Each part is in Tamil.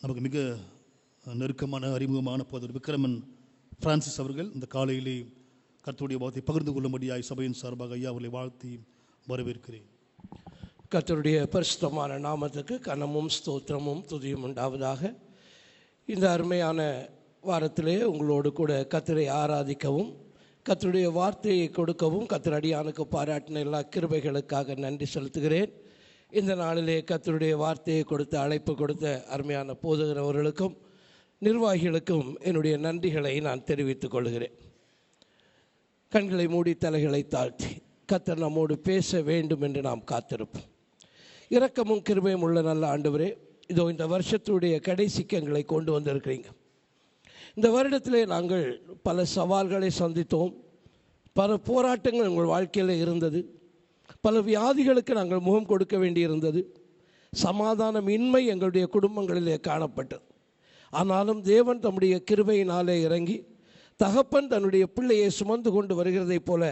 நமக்கு மிக நெருக்கமான அறிமுகமான போதர் விக்ரமன் பிரான்சிஸ் அவர்கள் இந்த காலையிலே கர்த்தருடைய வார்த்தை பகிர்ந்து கொள்ளும்படியாய் சபையின் சார்பாக ஐயா அவர்களை வாழ்த்தி வரவேற்கிறேன். கர்த்தருடைய பரிசுத்தமான நாமத்துக்கு கனமும் ஸ்தோத்திரமும் துதியும் உண்டாவதாக. இந்த அருமையான வாரத்திலே உங்களோடு கூட கர்த்தரை ஆராதிக்கவும் கர்த்தருடைய வார்த்தையை கொடுக்கவும் கர்த்தரடியானுக்கு பாராட்டின எல்லா கிருபைகளுக்காக நன்றி செலுத்துகிறேன். இந்த நாளிலே கர்த்தருடைய வார்த்தையை கொடுத்த அழைப்பு கொடுத்த அருமையான போதகரவர்களுக்கும் நிர்வாகிகளுக்கும் என்னுடைய நன்றிகளை நான் தெரிவித்துக் கொள்கிறேன். கண்களை மூடி தலைகளை தாழ்த்தி கர்த்தர் நம்மோடு பேச வேண்டும் என்று நாம் காத்திருப்போம். இரக்கமும் கிருபையும் உள்ள நல்ல ஆண்டவரே, இதோ இந்த வருஷத்துடைய கடைசிக்கு எங்களை கொண்டு வந்திருக்கிறீங்க. இந்த வருடத்திலே நாங்கள் பல சவால்களை சந்தித்தோம், பல போராட்டங்கள் எங்கள் வாழ்க்கையில் இருந்தது, பல வியாதிகளுக்கு நாங்கள் முகம் கொடுக்க வேண்டியிருந்தது, சமாதானம் இன்மை எங்களுடைய குடும்பங்களிலே காணப்பட்டது. ஆனாலும் தேவன் தம்முடைய கிருபையினாலே இறங்கி தகப்பன் தன்னுடைய பிள்ளையை சுமந்து கொண்டு வருகிறதைப் போல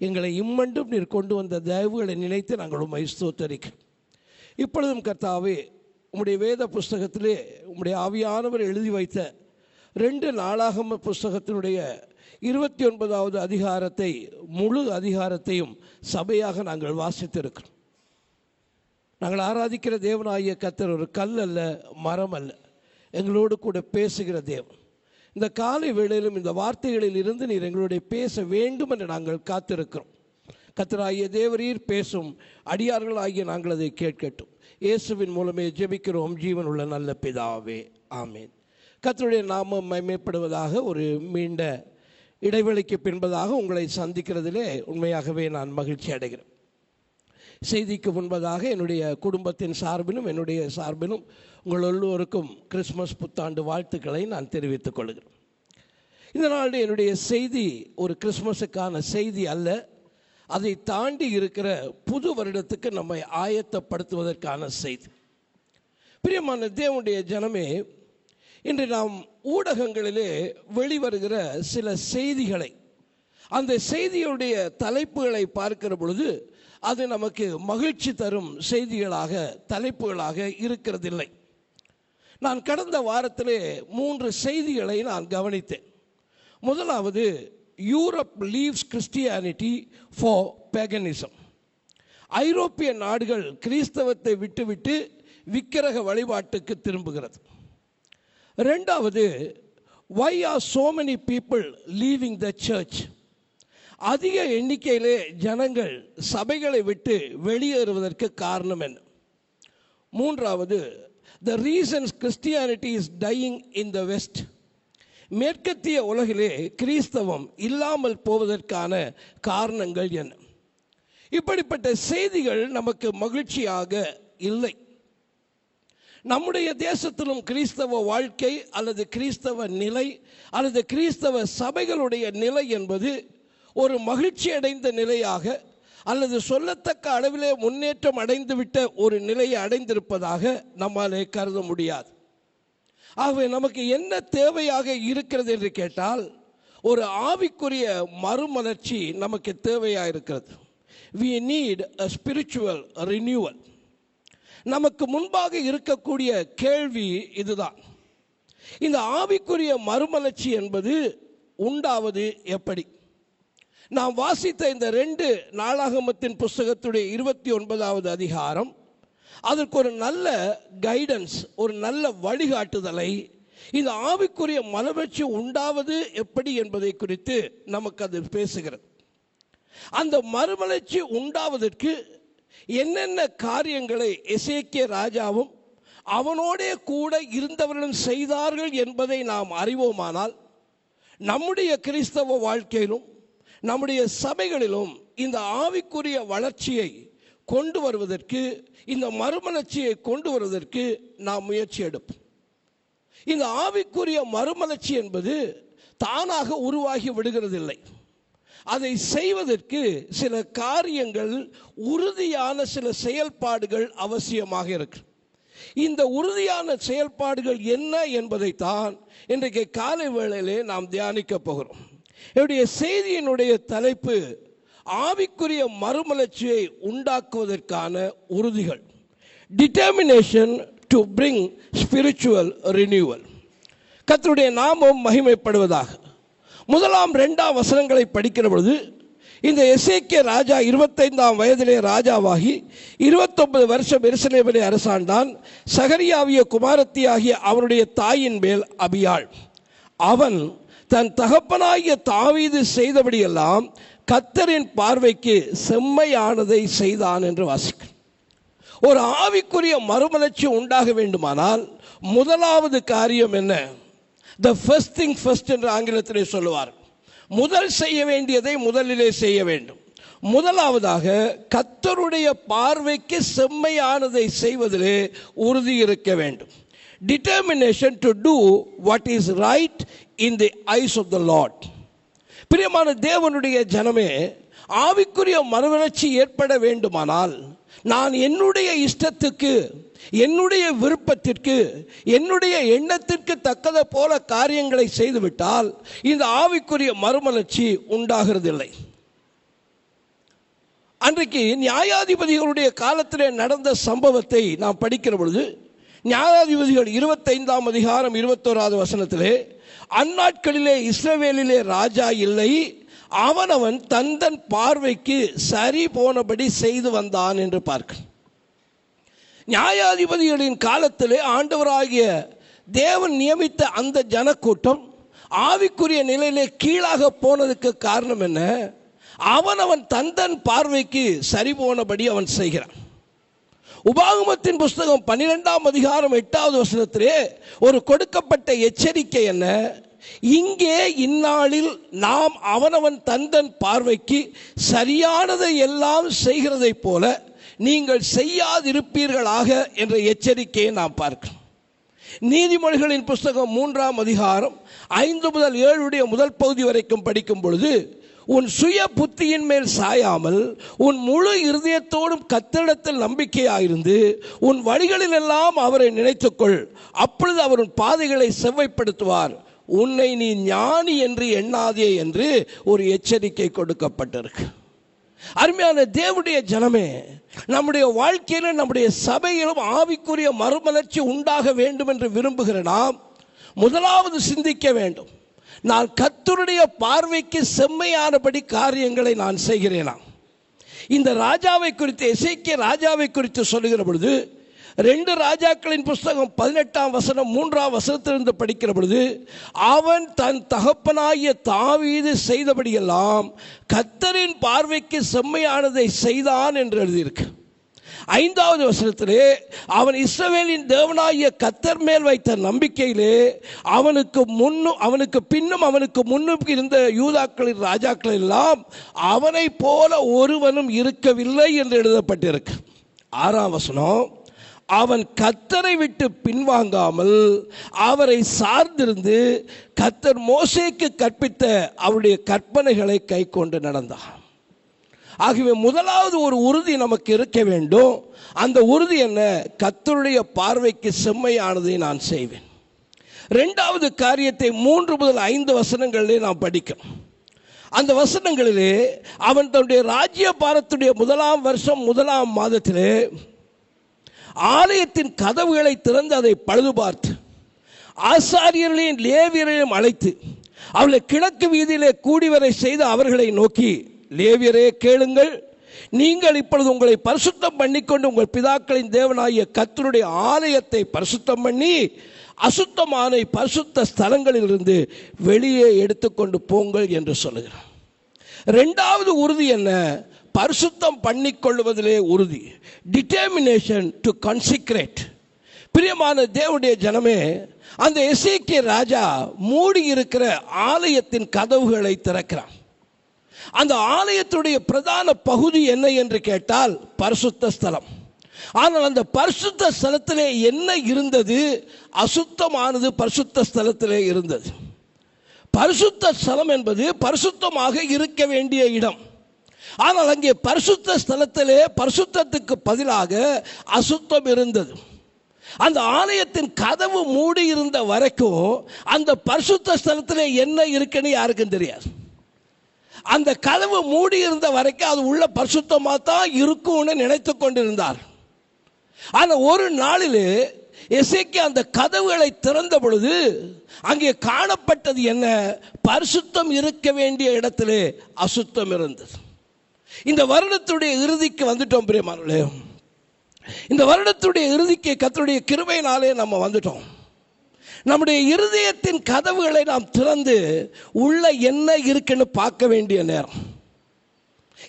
எங்களை இம்மண்டும் நீர் கொண்டு வந்த தயவுகளை நினைத்து நாங்கள் உம்மை ஸ்தோத்தரிக்கிறோம். இப்பொழுதும் கர்த்தாவே, உம்முடைய வேத புஸ்தகத்திலே உம்முடைய ஆவியானவர் எழுதி வைத்த 2 நாளாகம புஸ்தகத்தினுடைய 29வது அதிகாரத்தை முழு அதிகாரத்தையும் சபையாக நாங்கள் வாசித்திருக்கிறோம். நாங்கள் ஆராதிக்கிற தேவனாகிய கர்த்தர் ஒரு கல் அல்ல, மரம் அல்ல, எங்களோடு கூட பேசுகிற தேவன். இந்த காலை வேளையிலும் இந்த வார்த்தைகளில் இருந்து நீர் எங்களுடைய பேச வேண்டும் என்று நாங்கள் காத்திருக்கிறோம். கர்த்தராகிய தேவரீர் பேசும், அடியார்களாகிய நாங்கள் அதை கேட்கட்டும். இயேசுவின் மூலமே ஜெபிக்கிறோம் ஜீவன் உள்ள நல்ல பிதாவே, ஆமேன். கர்த்தருடைய நாமம் மகிமைப்படுவதாக. ஒரு நீண்ட இடைவெளிக்கு பின்பதாக உங்களை சந்திக்கிறதிலே உண்மையாகவே நான் மகிழ்ச்சி அடைகிறேன். செய்திக்கு முன்பதாக என்னுடைய குடும்பத்தின் சார்பிலும் என்னுடைய சார்பிலும் உங்கள் எல்லோருக்கும் கிறிஸ்மஸ் புத்தாண்டு வாழ்த்துக்களை நான் தெரிவித்துக் கொள்கிறேன். இந்த நாள் என்னுடைய செய்தி ஒரு கிறிஸ்மஸுக்கான செய்தி அல்ல, அதை தாண்டி இருக்கிற புது வருடத்துக்கு நம்மை ஆயத்தப்படுத்துவதற்கான செய்தி. பிரியமான தேவனுடைய ஜனமே, இன்று நாம் ஊடகங்களிலே வெளிவருகிற சில செய்திகளை, அந்த செய்தியுடைய தலைப்புகளை பார்க்கிற பொழுது அது நமக்கு மகிழ்ச்சி தரும் செய்திகளாக தலைப்புகளாக இருக்கிறதில்லை. நான் கடந்த வாரத்திலே 3 செய்திகளை நான் கவனித்தேன். முதலாவது, Europe leaves Christianity for paganism. ஐரோப்பிய நாடுகள் கிறிஸ்தவத்தை விட்டுவிட்டு விக்கிரக வழிபாட்டுக்கு திரும்புகிறது. ரெண்டாவது, why are so many people leaving the church? அதிக எண்ணிக்கையிலே ஜனங்கள் சபைகளை விட்டு வெளியேறுவதற்கு காரணம் என்ன? மூன்றாவது, the reasons Christianity is dying in the West. மேற்கத்திய உலகிலே கிறிஸ்தவம் இல்லாமல் போவதற்கான காரணங்கள் என்ன? இப்படிப்பட்ட செய்திகள் நமக்கு மகிழ்ச்சியாக இல்லை. நம்முடைய தேசத்திலும் கிறிஸ்தவ வாழ்க்கை அல்லது கிறிஸ்தவ நிலை அல்லது கிறிஸ்தவ சபைகளுடைய நிலை என்பது ஒரு மகிழ்ச்சி அடைந்த நிலையாக அல்லது சொல்லத்தக்க அளவிலே முன்னேற்றம் அடைந்துவிட்ட ஒரு நிலையை அடைந்திருப்பதாக நம்மாலே கருத முடியாது. ஆகவே நமக்கு என்ன தேவையாக இருக்கிறது என்று கேட்டால், ஒரு ஆவிக்குரிய மறுமலர்ச்சி நமக்கு தேவையாக இருக்கிறது. we need a spiritual renewal. நமக்கு முன்பாக இருக்கக்கூடிய கேள்வி இதுதான், இந்த ஆவிக்குரிய மறுமலர்ச்சி என்பது உண்டாவது எப்படி? நாம் வாசித்த இந்த 2 நாளாகமத்தின் புஸ்தகத்துடைய 29வது அதிகாரம் அதற்கு ஒரு நல்ல கைடன்ஸ், ஒரு நல்ல வழிகாட்டுதலை, இந்த ஆவிக்குரிய மறுமலர்ச்சி உண்டாவது எப்படி என்பதை குறித்து நமக்கு அது பேசுகிறது. அந்த மறுமலர்ச்சி உண்டாவதற்கு என்னென்ன காரியங்களை எசேக்கியா ராஜாவும் அவனோடே கூட இருந்தவர்களும் செய்தார்கள் என்பதை நாம் அறிவோமானால், நம்முடைய கிறிஸ்தவ வாழ்க்கையிலும் நம்முடைய சபைகளிலும் இந்த ஆவிக்குரிய வளர்ச்சியை கொண்டு வருவதற்கு, இந்த மறுமலர்ச்சியை கொண்டு வருவதற்கு நாம் முயற்சி எடுப்போம். இந்த ஆவிக்குரிய மறுமலர்ச்சி என்பது தானாக உருவாகி விடுகிறதில்லை. அதை செய்வதற்கு சில காரியங்கள், உறுதியான சில செயல்பாடுகள் அவசியமாக இருக்கு. இந்த உறுதியான செயல்பாடுகள் என்ன என்பதைத்தான் இன்றைக்கு காலை வேளையிலே நாம் தியானிக்க போகிறோம். என்னுடைய செய்தியினுடைய தலைப்பு, ஆவிக்குரிய மறுமலர்ச்சியை உண்டாக்குவதற்கான உறுதிகள். Determination to bring spiritual renewal. கர்த்தருடைய நாமம் மகிமைப்படுவதாக. 1 2 வசனங்களை படிக்கிற பொழுது இந்த எசேக்கியா ராஜா 25ஆம் வயதிலே ராஜாவாகி 29 வருஷம் எருசலேமிலே அரசாண்டான். சகரியாவிய குமாரத்தியாகிய அவனுடைய தாயின் மேல் அபியாள். அவன் தன் தகப்பனாகிய தாவீது செய்தபடியெல்லாம் கர்த்தரின் பார்வைக்கு செம்மையானதை செய்தான் என்று வாசிக்க. ஒரு ஆவிக்குரிய மறுமலர்ச்சி உண்டாக வேண்டுமானால் முதலாவது காரியம் என்ன? The first thing first என்று ஆங்கிலத்திலே சொல்லுவார். முதல் செய்ய வேண்டியதை முதலிலே செய்ய வேண்டும். முதலாவதாக கர்த்தருடைய பார்வைக்கு செம்மையானதை செய்வதிலே உறுதி இருக்க வேண்டும். Determination to do what is right in the eyes of the Lord. பிரியமான தேவனுடைய ஜனமே, ஆவிக்குரிய மறுமலர்ச்சி ஏற்பட வேண்டுமானால் நான் என்னுடைய இஷ்டத்துக்கு, என்னுடைய விருப்பத்திற்கு, என்னுடைய எண்ணத்திற்கு தக்கத போல காரியங்களை செய்துவிட்டால் இந்த ஆவிக்குரிய மறுமலர்ச்சி உண்டாகிறதில்லை. அன்றைக்கு நியாயாதிபதிகளுடைய காலத்திலே நடந்த சம்பவத்தை நாம் படிக்கிற பொழுது நியாயாதிபதிகள் 25ஆம் அதிகாரம் 21வது வசனத்திலே, அந்நாட்களிலே இஸ்ரவேலிலே ராஜா இல்லை, அவனவன் தன் பார்வைக்கு சரி போனபடி செய்து வந்தான் என்று பார்க்க. நியாயாதிபதிகளின் காலத்திலே ஆண்டவராகிய தேவன் நியமித்த அந்த ஜனக்கூட்டம் ஆவிக்குரிய நிலையிலே கீழாக போனதுக்கு காரணம் என்ன? அவனவன் தன் பார்வைக்கு சரி போனபடி அவன் செய்கிறான். உபாகமத்தின் புஸ்தகம் 12ஆம் அதிகாரம் 8வது வசனத்திலே ஒரு கொடுக்கப்பட்ட எச்சரிக்கை என்ன? இங்கே இந்நாளில் நாம் அவனவன் தன் பார்வைக்கு சரியானதை எல்லாம் செய்கிறதை போல நீங்கள் செய்யாதிருப்பீர்களாக என்ற எச்சரிக்கையை நாம் பார்க்கிறோம். நீதிமொழிகளின் புஸ்தகம் 3ஆம் அதிகாரம் 5 முதல் 7 முதல் பகுதி வரைக்கும் படிக்கும் பொழுது, உன் சுய புத்தியின் மேல் சாயாமல் உன் முழு இருதயத்தோடும் கர்த்தரிடத்தில் நம்பிக்கையாயிருந்து உன் வழிகளில் எல்லாம் அவரை நினைத்துக்கொள், அப்பொழுது அவர் உன் பாதைகளை செவ்வைப்படுத்துவார், உன்னை நீ ஞானி என்று எண்ணாதே என்று ஒரு எச்சரிக்கை கொடுக்கப்பட்டிருக்கு. அருமையான தேவனுடைய ஜனமே, நம்முடைய வாழ்க்கையிலும் நம்முடைய சபையிலும் ஆவிக்குரிய மறுமலர்ச்சி உண்டாக வேண்டும் என்று விரும்புகிற நாம் முதலாவது சிந்திக்க வேண்டும், நான் கர்த்தருடைய பார்வைக்கு செம்மையானபடி காரியங்களை நான் செய்கிறேனா? இந்த ராஜாவை குறித்து, எசேக்கியா ராஜாவை குறித்து சொல்லுகிற பொழுது 2 ராஜாக்களின் புஸ்தகம் 18ஆம் வசனம் 3ஆம் வசனத்திலிருந்து படிக்கிற பொழுது, அவன் தன் தகப்பனாகிய தாவீது செய்தபடியெல்லாம் கர்த்தரின் பார்வைக்கு செம்மையானதை செய்தான் என்று எழுதியிருக்கு. 5வது வசனத்திலே, அவன் இஸ்ரவேலின் தேவனாகிய கர்த்தர் மேல் வைத்த நம்பிக்கையிலே அவனுக்கு முன்னும் இருந்த யூதாக்களின் ராஜாக்கள் எல்லாம் அவனை போல ஒருவனும் இருக்கவில்லை என்று எழுதப்பட்டிருக்கு. 6ஆம் வசனம், அவன் கர்த்தரை விட்டு பின்வாங்காமல் அவரை சார்ந்திருந்து கர்த்தர் மோசேக்கு கற்பித்த அவருடைய கற்பனைகளை கை கொண்டு நடந்தான். ஆகவே முதலாவது ஒரு உறுதி நமக்கு இருக்க வேண்டும். அந்த உறுதி என்ன? கர்த்தருடைய பார்வைக்கு செம்மையானதை நான் செய்வேன். 2வது காரியத்தை 3 முதல் 5 வசனங்களிலே நாம் படிக்கிறோம். அந்த வசனங்களிலே, அவன் தன்னுடைய ராஜ்ய பாரத்துடைய 1ஆம் வருஷம் 1ஆம் மாதத்திலே ஆலயத்தின் கதவுகளை திறந்து அதை பழுது பார்த்து ஆசாரியர்களையும் லேவியரையும் அழைத்து அவளை கிழக்கு வீதியிலே கூடிவரை செய்து அவர்களை நோக்கி, லேவியரே கேளுங்கள், நீங்கள் இப்பொழுது உங்களை பரிசுத்தம் பண்ணிக்கொண்டு உங்கள் பிதாக்களின் தேவனாகிய கர்த்தருடைய ஆலயத்தை பரிசுத்தம் பண்ணி அசுத்தமான பரிசுத்த ஸ்தலங்களிலிருந்து வெளியே எடுத்துக்கொண்டு போங்கள் என்று சொல்லுகிறார். 2வது உறுதி என்ன? பரிசுத்தம் பண்ணிக்கொள்வதிலே உறுதி, டிட்டர்மினேஷன் டு கான்சிக்ரேட். பிரியமான தேவனுடைய ஜனமே, அந்த எசேக்கியா ராஜா மூடி இருக்கிற ஆலயத்தின் கதவுகளை திறக்கிறான். அந்த ஆலயத்துடைய பிரதான பகுதி என்ன என்று கேட்டால் பரிசுத்த ஸ்தலம். ஆனால் அந்த பரிசுத்த ஸ்தலத்திலே என்ன இருந்தது? அசுத்தமானது பரிசுத்த ஸ்தலத்திலே இருந்தது. பரிசுத்த ஸ்தலம் என்பது பரிசுத்தமாக இருக்க வேண்டிய இடம். ஆனால் அங்கே பரிசுத்த ஸ்தலத்திலே பரிசுத்தத்துக்கு பதிலாக அசுத்தம் இருந்தது. அந்த ஆலயத்தின் கதவு மூடி இருந்த வரைக்கும் அந்த பரிசுத்த ஸ்தலத்திலே என்ன இருக்குன்னு யாருக்கும் தெரியாது. அந்த கதவு மூடி இருந்த வரைக்கும் அது உள்ள பரிசுத்தமாக தான் இருக்கும்னு நினைத்து கொண்டிருந்தார். ஆனால் ஒரு நாளிலே எசேக்கியா அந்த கதவுகளை திறந்த பொழுது அங்கே காணப்பட்டது என்ன? பரிசுத்தம் இருக்க வேண்டிய இடத்திலே அசுத்தம் இருந்தது. இந்த வருடத்துடைய இறுதிக்கு வந்துட்டோம் பிரியமானவர்களே. இந்த வருடத்துடைய இறுதிக்கு கர்த்தருடைய கிருபையினாலே நம்ம வந்துட்டோம். நம்முடைய இருதயத்தின் கதவுகளை நாம் திறந்து உள்ள என்ன இருக்குன்னு பார்க்க வேண்டிய நேரம்.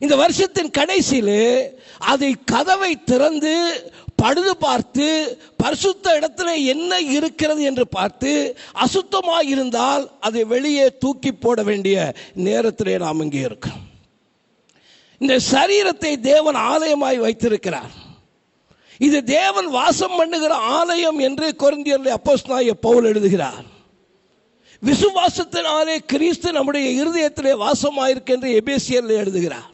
இந்த வருஷத்தின் கடைசியிலே அதை கதவை திறந்து பழுது பார்த்து பரிசுத்த இடத்துல என்ன இருக்கிறது என்று பார்த்து அசுத்தமாக இருந்தால் அதை வெளியே தூக்கி போட வேண்டிய நேரத்திலே நாம் இங்கே இருக்கிறோம். இந்த சரீரத்தை தேவன் ஆலயமாய் வைத்திருக்கிறார். இது தேவன் வாசம் பண்ணுகிற ஆலயம் என்று கொரிந்தியரிலே அப்போஸ்தலனாகிய பவுல் எழுதுகிறார். விசுவாசத்தினாலே கிறிஸ்து நம்முடைய இருதயத்திலே வாசமாயிருக்கு என்று எபேசியரிலே எழுதுகிறார்.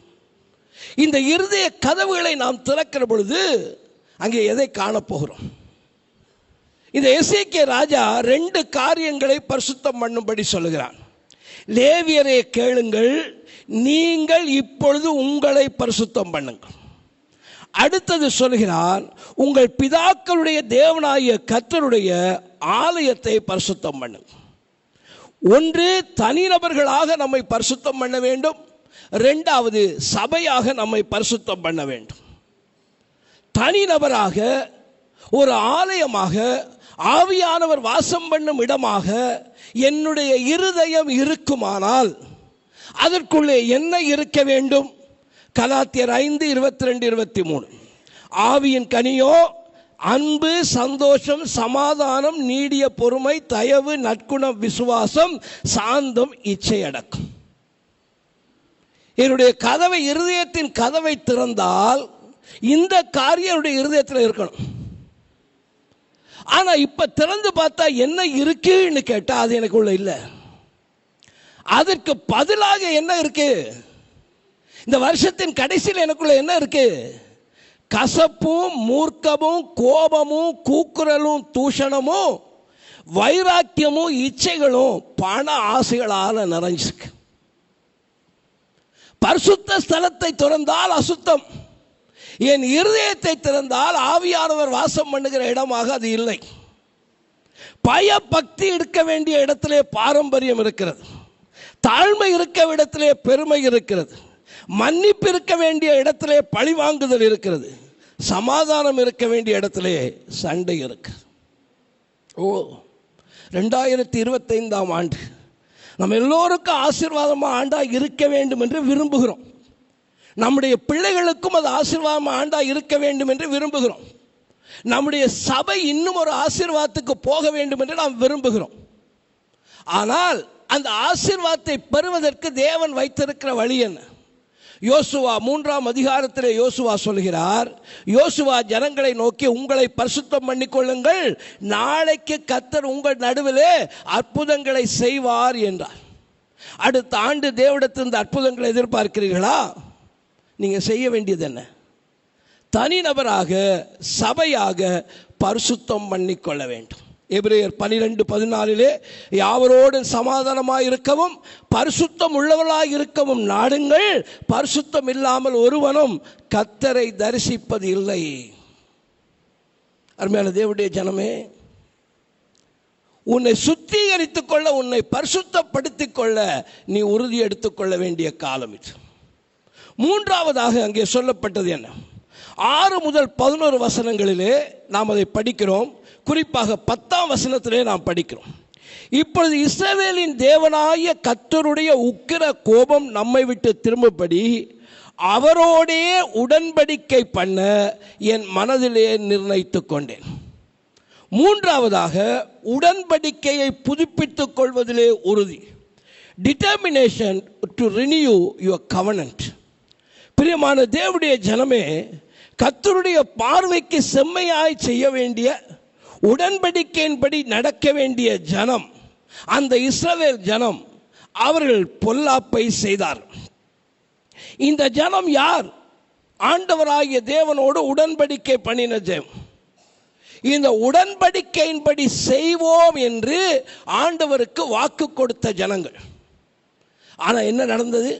இந்த இருதய கதவுகளை நாம் திறக்கிற பொழுது அங்கே எதை காணப்போகிறோம்? இந்த எசேக்கியா ராஜா 2 காரியங்களை பரிசுத்தம் பண்ணும்படி சொல்லுகிறான். லேவியரே கேளுங்கள், நீங்கள் இப்பொழுது உங்களை பரிசுத்தம் பண்ணுங்கள். அடுத்தது சொல்கிறான், உங்கள் பிதாக்களுடைய தேவனாகிய கர்த்தருடைய ஆலயத்தை பரிசுத்தம் பண்ணுங்கள். ஒன்று, தனிநபர்களாக நம்மை பரிசுத்தம் பண்ண வேண்டும். 2வது, சபையாக நம்மை பரிசுத்தம் பண்ண வேண்டும். தனிநபராக ஒரு ஆலயமாக ஆவியானவர் வாசம் பண்ணும் இடமாக என்னுடைய இருதயம் இருக்குமானால் அதற்குள்ளே என்ன இருக்க வேண்டும்? கலாத்தியர் 5:22-23 ஆவியின் கனியோ அன்பு, சந்தோஷம், சமாதானம், நீடிய பொறுமை, தயவு, நற்குணம், விசுவாசம், சாந்தம், இச்சையடக்கம். என்னுடைய கதவை, இருதயத்தின் கதவை திறந்தால் இந்த காரியம் இருதயத்தில் இருக்கணும். ஆனா இப்ப திறந்து பார்த்தா என்ன இருக்குன்னு கேட்டா அது எனக்குள்ள இல்லை. அதற்கு பதிலாக என்ன இருக்கு? இந்த வருஷத்தின் கடைசியில் எனக்குள்ள என்ன இருக்கு? கசப்பும், மூர்க்கமும், கோபமும், கூக்குரலும், தூஷணமும், வைராக்கியமும், இச்சைகளும், பண ஆசைகளால் நிறைஞ்சிருக்கு. பரிசுத்த ஸ்தலத்தை திறந்தால் அசுத்தம். என் இருதயத்தை திறந்தால் ஆவியானவர் வாசம் பண்ணுகிற இடமாக அது இல்லை. பய பக்தி இருக்க வேண்டிய இடத்திலே பாரம்பரியம் இருக்கிறது. தாழ்மை இருக்க இடத்திலே பெருமை இருக்கிறது. மன்னிப்பு இருக்க வேண்டிய இடத்திலே பழிவாங்குதல் இருக்கிறது. சமாதானம் இருக்க வேண்டிய இடத்திலே சண்டை இருக்கு. 2025ஆம் ஆண்டு நம்ம எல்லோருக்கும் ஆசீர்வாதமாக ஆண்டாக இருக்க வேண்டும் என்று விரும்புகிறோம். நம்முடைய பிள்ளைகளுக்கும் அது ஆசீர்வாதமாக ஆண்டாக இருக்க வேண்டும் என்று விரும்புகிறோம். நம்முடைய சபை இன்னும் ஒரு ஆசீர்வாதத்துக்கு போக வேண்டும் என்று நாம் விரும்புகிறோம். ஆனால் அந்த ஆசீர்வாதத்தை பெறுவதற்கு தேவன் வைத்திருக்கிற வழி என்ன? யோசுவா 3ஆம் அதிகாரத்திலே யோசுவா சொல்கிறார், யோசுவா ஜனங்களை நோக்கி உங்களை பரிசுத்தம் பண்ணிக்கொள்ளுங்கள், நாளைக்கு கர்த்தர் உங்கள் நடுவிலே அற்புதங்களை செய்வார் என்றார். அடுத்த ஆண்டு தேவனிடத்தில் இந்த அற்புதங்களை எதிர்பார்க்கிறீர்களா? நீங்கள் செய்ய வேண்டியது என்ன? தனிநபராக சபையாக பரிசுத்தம் பண்ணிக்கொள்ள வேண்டும். எபிரேயர் 12:14 யாவரோடு சமாதானமாக இருக்கவும் பரிசுத்தம் உள்ளவர்களாக இருக்கவும் நாடுங்கள், பரிசுத்தம் இல்லாமல் ஒருவனும் கர்த்தரை தரிசிப்பது இல்லை. அருமையான தேவனுடைய ஜனமே, உன்னை சுத்திகரித்துக் கொள்ள, உன்னை பரிசுத்தப்படுத்திக் கொள்ள நீ உறுதி எடுத்துக்கொள்ள வேண்டிய காலம் இது. 3ஆவதாக அங்கே சொல்லப்பட்டது என்ன? 6 முதல் 11 வசனங்களிலே நாம் அதை படிக்கிறோம். குறிப்பாக 10ஆம் வசனத்திலே நாம் படிக்கிறோம். இப்பொழுது இஸ்ரவேலின் தேவனாகிய கர்த்தருடைய உக்கிர கோபம் நம்மை விட்டு திரும்பும்படி அவரோடே உடன்படிக்கை பண்ண என் மனதிலே நிர்ணயித்துக் கொண்டேன். 3ஆவதாக உடன்படிக்கையை புதுப்பித்துக் கொள்வதிலே உறுதி. Determination to renew your covenant. பிரியமான தேவனுடைய ஜனமே, கர்த்தருடைய பார்வைக்கு செம்மையாய் செய்ய வேண்டிய, உடன்படிக்கையின்படி நடக்க வேண்டிய ஜனம், அந்த இஸ்ரவேல் ஜனம், அவர்கள் பொல்லாப்பை செய்தார். இந்த ஜனம் யார்? ஆண்டவராகிய தேவனோடு உடன்படிக்கை பண்ணின ஜனம். இந்த உடன்படிக்கையின்படி செய்வோம் என்று ஆண்டவருக்கு வாக்கு கொடுத்த ஜனங்கள். ஆனால் என்ன நடந்தது?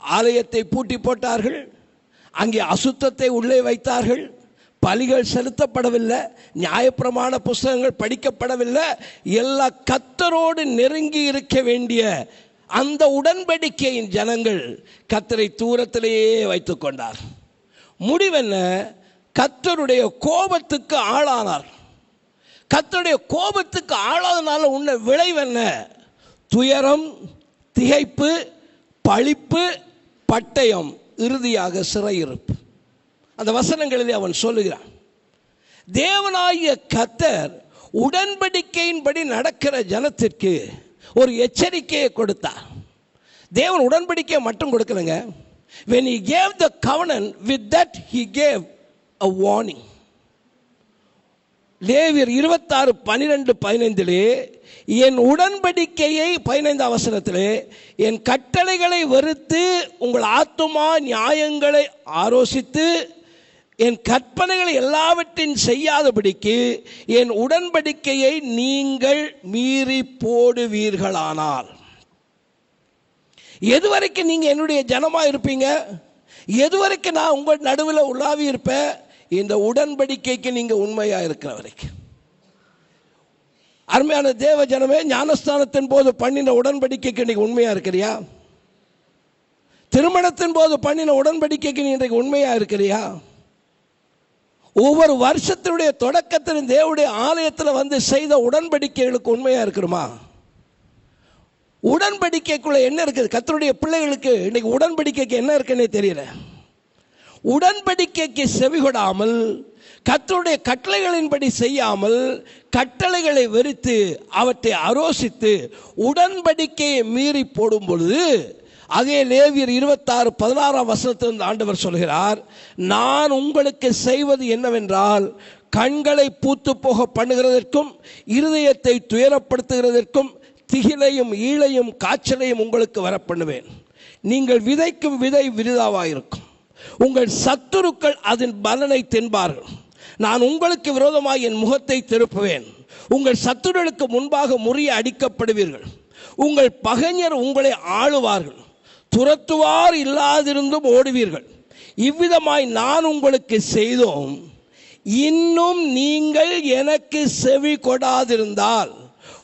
ஆலயத்தை பூட்டி போட்டார்கள், அங்கே அசுத்தத்தை உள்ளே வைத்தார்கள், பலிகள் செலுத்தப்படவில்லை, நியாயப்பிரமாண புஸ்தகங்கள் படிக்கப்படவில்லை. எல்லா கர்த்தரோடு நெருங்கி இருக்க வேண்டிய அந்த உடன்படிக்கையின் ஜனங்கள் கர்த்தரை தூரத்திலேயே வைத்துக் கொண்டார். முடிவென்ன? கர்த்தருடைய கோபத்துக்கு ஆளானார். கர்த்தருடைய கோபத்துக்கு ஆளாதனால உள்ள விளைவென்ன? துயரம், திகைப்பு, பழிப்பு, பட்டயம், இறுதியாக சிறையிருப்பு. அந்த வசனங்களிலே அவன் சொல்லுகிறான், தேவனாகிய கர்த்தர் உடன்படிக்கையின்படி நடக்கிற ஜனத்திற்கு ஒரு எச்சரிக்கையை கொடுத்தார். தேவன் உடன்படிக்கையை மட்டும் கொடுக்கலங்க. when he gave the covenant, with that he gave a warning. லேவியர் 26:12-15 என் உடன்படிக்கையை 15 வசனத்திலே என் கட்டளைகளை வெறுத்து உங்கள் ஆத்துமா நியாயங்களை ஆலோசித்து என் கற்பனைகளை எல்லாவற்றின் செய்யாதபடிக்கு என் உடன்படிக்கையை நீங்கள் மீறி போடுவீர்களானால். எதுவரைக்கும் நீங்கள் என்னுடைய ஜனமாக இருப்பீங்க? எதுவரைக்கும் நான் உங்கள் நடுவில் உலாவி இருப்பேன்? இந்த உடன்படிக்கைக்கு நீங்கள் உண்மையாக இருக்கிற வரைக்கும். அருமையான தேவ ஜனமே, ஞானஸ்தானத்தின் போது பண்ணின உடன்படிக்கைக்கு நீங்கள் உண்மையாக இருக்கிறியா? திருமணத்தின் போது பண்ணின உடன்படிக்கைக்கு நீ இன்றைக்கு உண்மையாக இருக்கிறியா? ஒவ்வொரு வருஷத்தினுடைய தொடக்கத்தில் தேவனுடைய ஆலயத்தில் வந்து செய்த உடன்படிக்கைகளுக்கு உண்மையாக இருக்கிறோமா? உடன்படிக்கைக்குள்ள என்ன இருக்குது? கர்த்தருடைய பிள்ளைகளுக்கு இன்னைக்கு உடன்படிக்கைக்கு என்ன இருக்குன்னே தெரியல. உடன்படிக்கைக்கு செவிகொடாமல், கர்த்தருடைய கட்டளைகளின்படி செய்யாமல், கட்டளைகளை வெறுத்து அவற்றை ஆலோசித்து உடன்படிக்கையை மீறி போடும் பொழுது, அதே லேவியர் 26:16 ஆண்டவர் சொல்கிறார், நான் உங்களுக்கு செய்வது என்னவென்றால் கண்களை பூத்து போக பண்ணுகிறதற்கும் இருதயத்தை துயரப்படுத்துகிறதற்கும் திகிலையும் ஈழையும் காய்ச்சலையும் உங்களுக்கு வர பண்ணுவேன். நீங்கள் விதைக்கும் விதை விருதாவாயிருக்கும், உங்கள் சத்துருக்கள் அதன் பலனை தின்பார்கள். நான் உங்களுக்கு விரோதமாக என் முகத்தை திருப்புவேன், உங்கள் சத்துருக்களுக்கு முன்பாக முறிய அடிக்கப்படுவீர்கள், உங்கள் பகைஞர் உங்களை ஆளுவார்கள், துரத்துவார் இல்லாதிருந்தும் ஓடுவீர்கள். இவ்விதமாய் நான் உங்களுக்கு செய்தோம், இன்னும் நீங்கள் எனக்கு செவி கொடாதிருந்தால்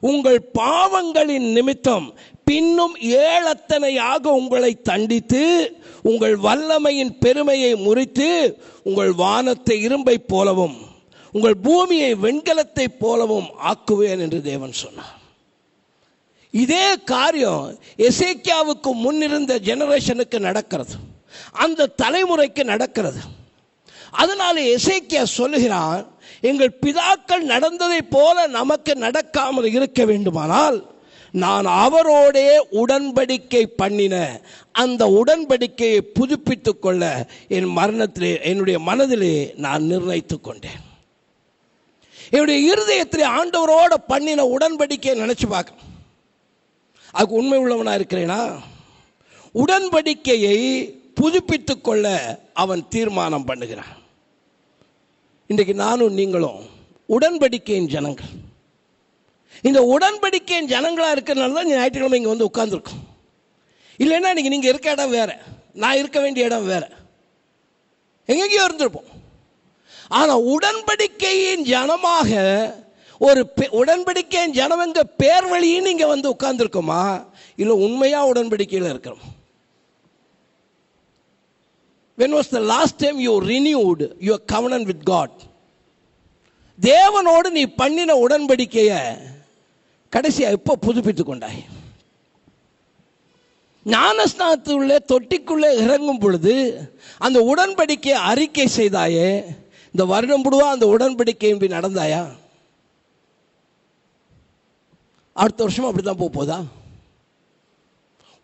உங்கள் பாவங்களின் நிமித்தம் பின்னும் ஏழத்தனையாக உங்களை தண்டித்து உங்கள் வல்லமையின் பெருமையை முறித்து உங்கள் வானத்தை இரும்பை போலவும் உங்கள் பூமியை வெண்கலத்தை போலவும் ஆக்குவேன் என்று தேவன் சொன்னார். இதே காரியம் எசேக்கியாவுக்கு முன்னிருந்த ஜெனரேஷனுக்கு நடக்கிறது, அந்த தலைமுறைக்கு நடக்கிறது. அதனால எசேக்கியா சொல்லுகிறான், எங்கள் பிதாக்கள் நடந்ததை போல நமக்கு நடக்காமல் இருக்க வேண்டுமானால் நான் அவரோடே உடன்படிக்கை பண்ணின அந்த உடன்படிக்கையை புதுப்பித்துக் கொள்ள என் மரணத்திலே என்னுடைய மனதிலே நான் நிர்ணயித்துக் கொண்டேன். என்னுடைய இருதயத்திலே ஆண்டவரோட பண்ணின உடன்படிக்கையை நினைச்சு பார்க்க, அதுக்கு உண்மை உள்ளவனா இருக்கிறேனா? உடன்படிக்கையை புதுப்பித்துக் கொள்ள அவன் தீர்மானம் பண்ணுகிறான். இன்றைக்கு நானும் நீங்களும் உடன்படிக்கையின் ஜனங்கள். இந்த உடன்படிக்கையின் ஜனங்களா இருக்கிறனால தான் ஞாயிற்றுக்கிழமை இங்கே வந்து உட்கார்ந்துருக்கோம். இல்லைன்னா இன்னைக்கு நீங்கள் இருக்க இடம் வேற, நான் இருக்க வேண்டிய இடம் வேற, எங்கெங்கேயோ இருந்திருப்போம். ஆனால் உடன்படிக்கையின் ஜனமாக ஒரு உடன்படிக்கையின் ஜனம் எங்க பேர் வழின்னு இங்கே வந்து உட்கார்ந்துருக்கோமா, இல்லை உண்மையாக உடன்படிக்கையில் இருக்கிறோம்? When was the last time you renewed your covenant with God? தேவனோடு நீ பண்ணின உடன்படிக்கையை கடைசியா எப்போ புதுப்பித்துக் கொண்டாய்? ஞானஸ்நானத்துள்ளே தொட்டிக்குள்ளே இறங்கும் பொழுது அந்த உடன்படிக்கையை அறிக்கை செய்தாயே, இந்த வருடம் முழுவா அந்த உடன்படிக்கையின் நடந்தாயா? அடுத்த வருஷம் அப்படித்தான் போதா?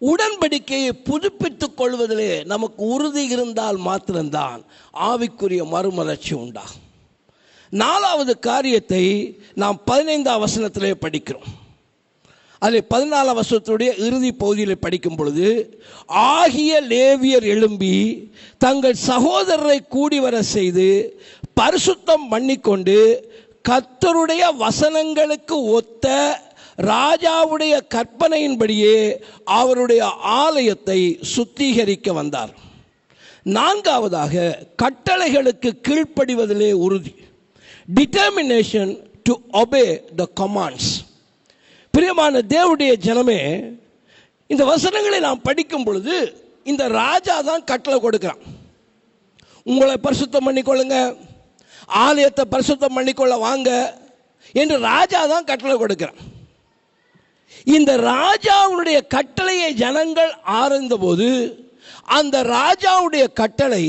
உடன்படிக்கையை புதுப்பித்துக் கொள்வதிலே நமக்கு உறுதி இருந்தால் மாத்திரம்தான் ஆவிக்குரிய மறுமலர்ச்சி உண்டாகும். 4வது காரியத்தை நாம் 15 வசனத்திலே படிக்கிறோம். அதில் 14 வசனத்துடைய இறுதி பகுதியில் படிக்கும் பொழுது, ஆகிய லேவியர் எழும்பி தங்கள் சகோதரரை கூடி வர செய்து பரிசுத்தம் பண்ணிக்கொண்டு கர்த்தருடைய வசனங்களுக்கு ஒத்த ராஜாவுடைய கற்பனையின்படியே அவருடைய ஆலயத்தை சுத்திகரிக்க வந்தார். நான்காவதாக, கட்டளைகளுக்கு கீழ்ப்படிவதிலே உறுதி. Determination to obey the commands. பிரியமான தேவனுடைய ஜனமே, இந்த வசனங்களை நாம் படிக்கும் பொழுது இந்த ராஜா தான் கட்டளை கொடுக்கிறான். உங்களை பரிசுத்தம் பண்ணிக்கொள்ளுங்க, ஆலயத்தை பரிசுத்தம் பண்ணிக்கொள்ள வாங்க என்று ராஜா தான் கட்டளை கொடுக்கிறான். இந்த ராஜாவுடைய கட்டளையை ஜனங்கள் ஆராய்ந்த போது அந்த ராஜாவுடைய கட்டளை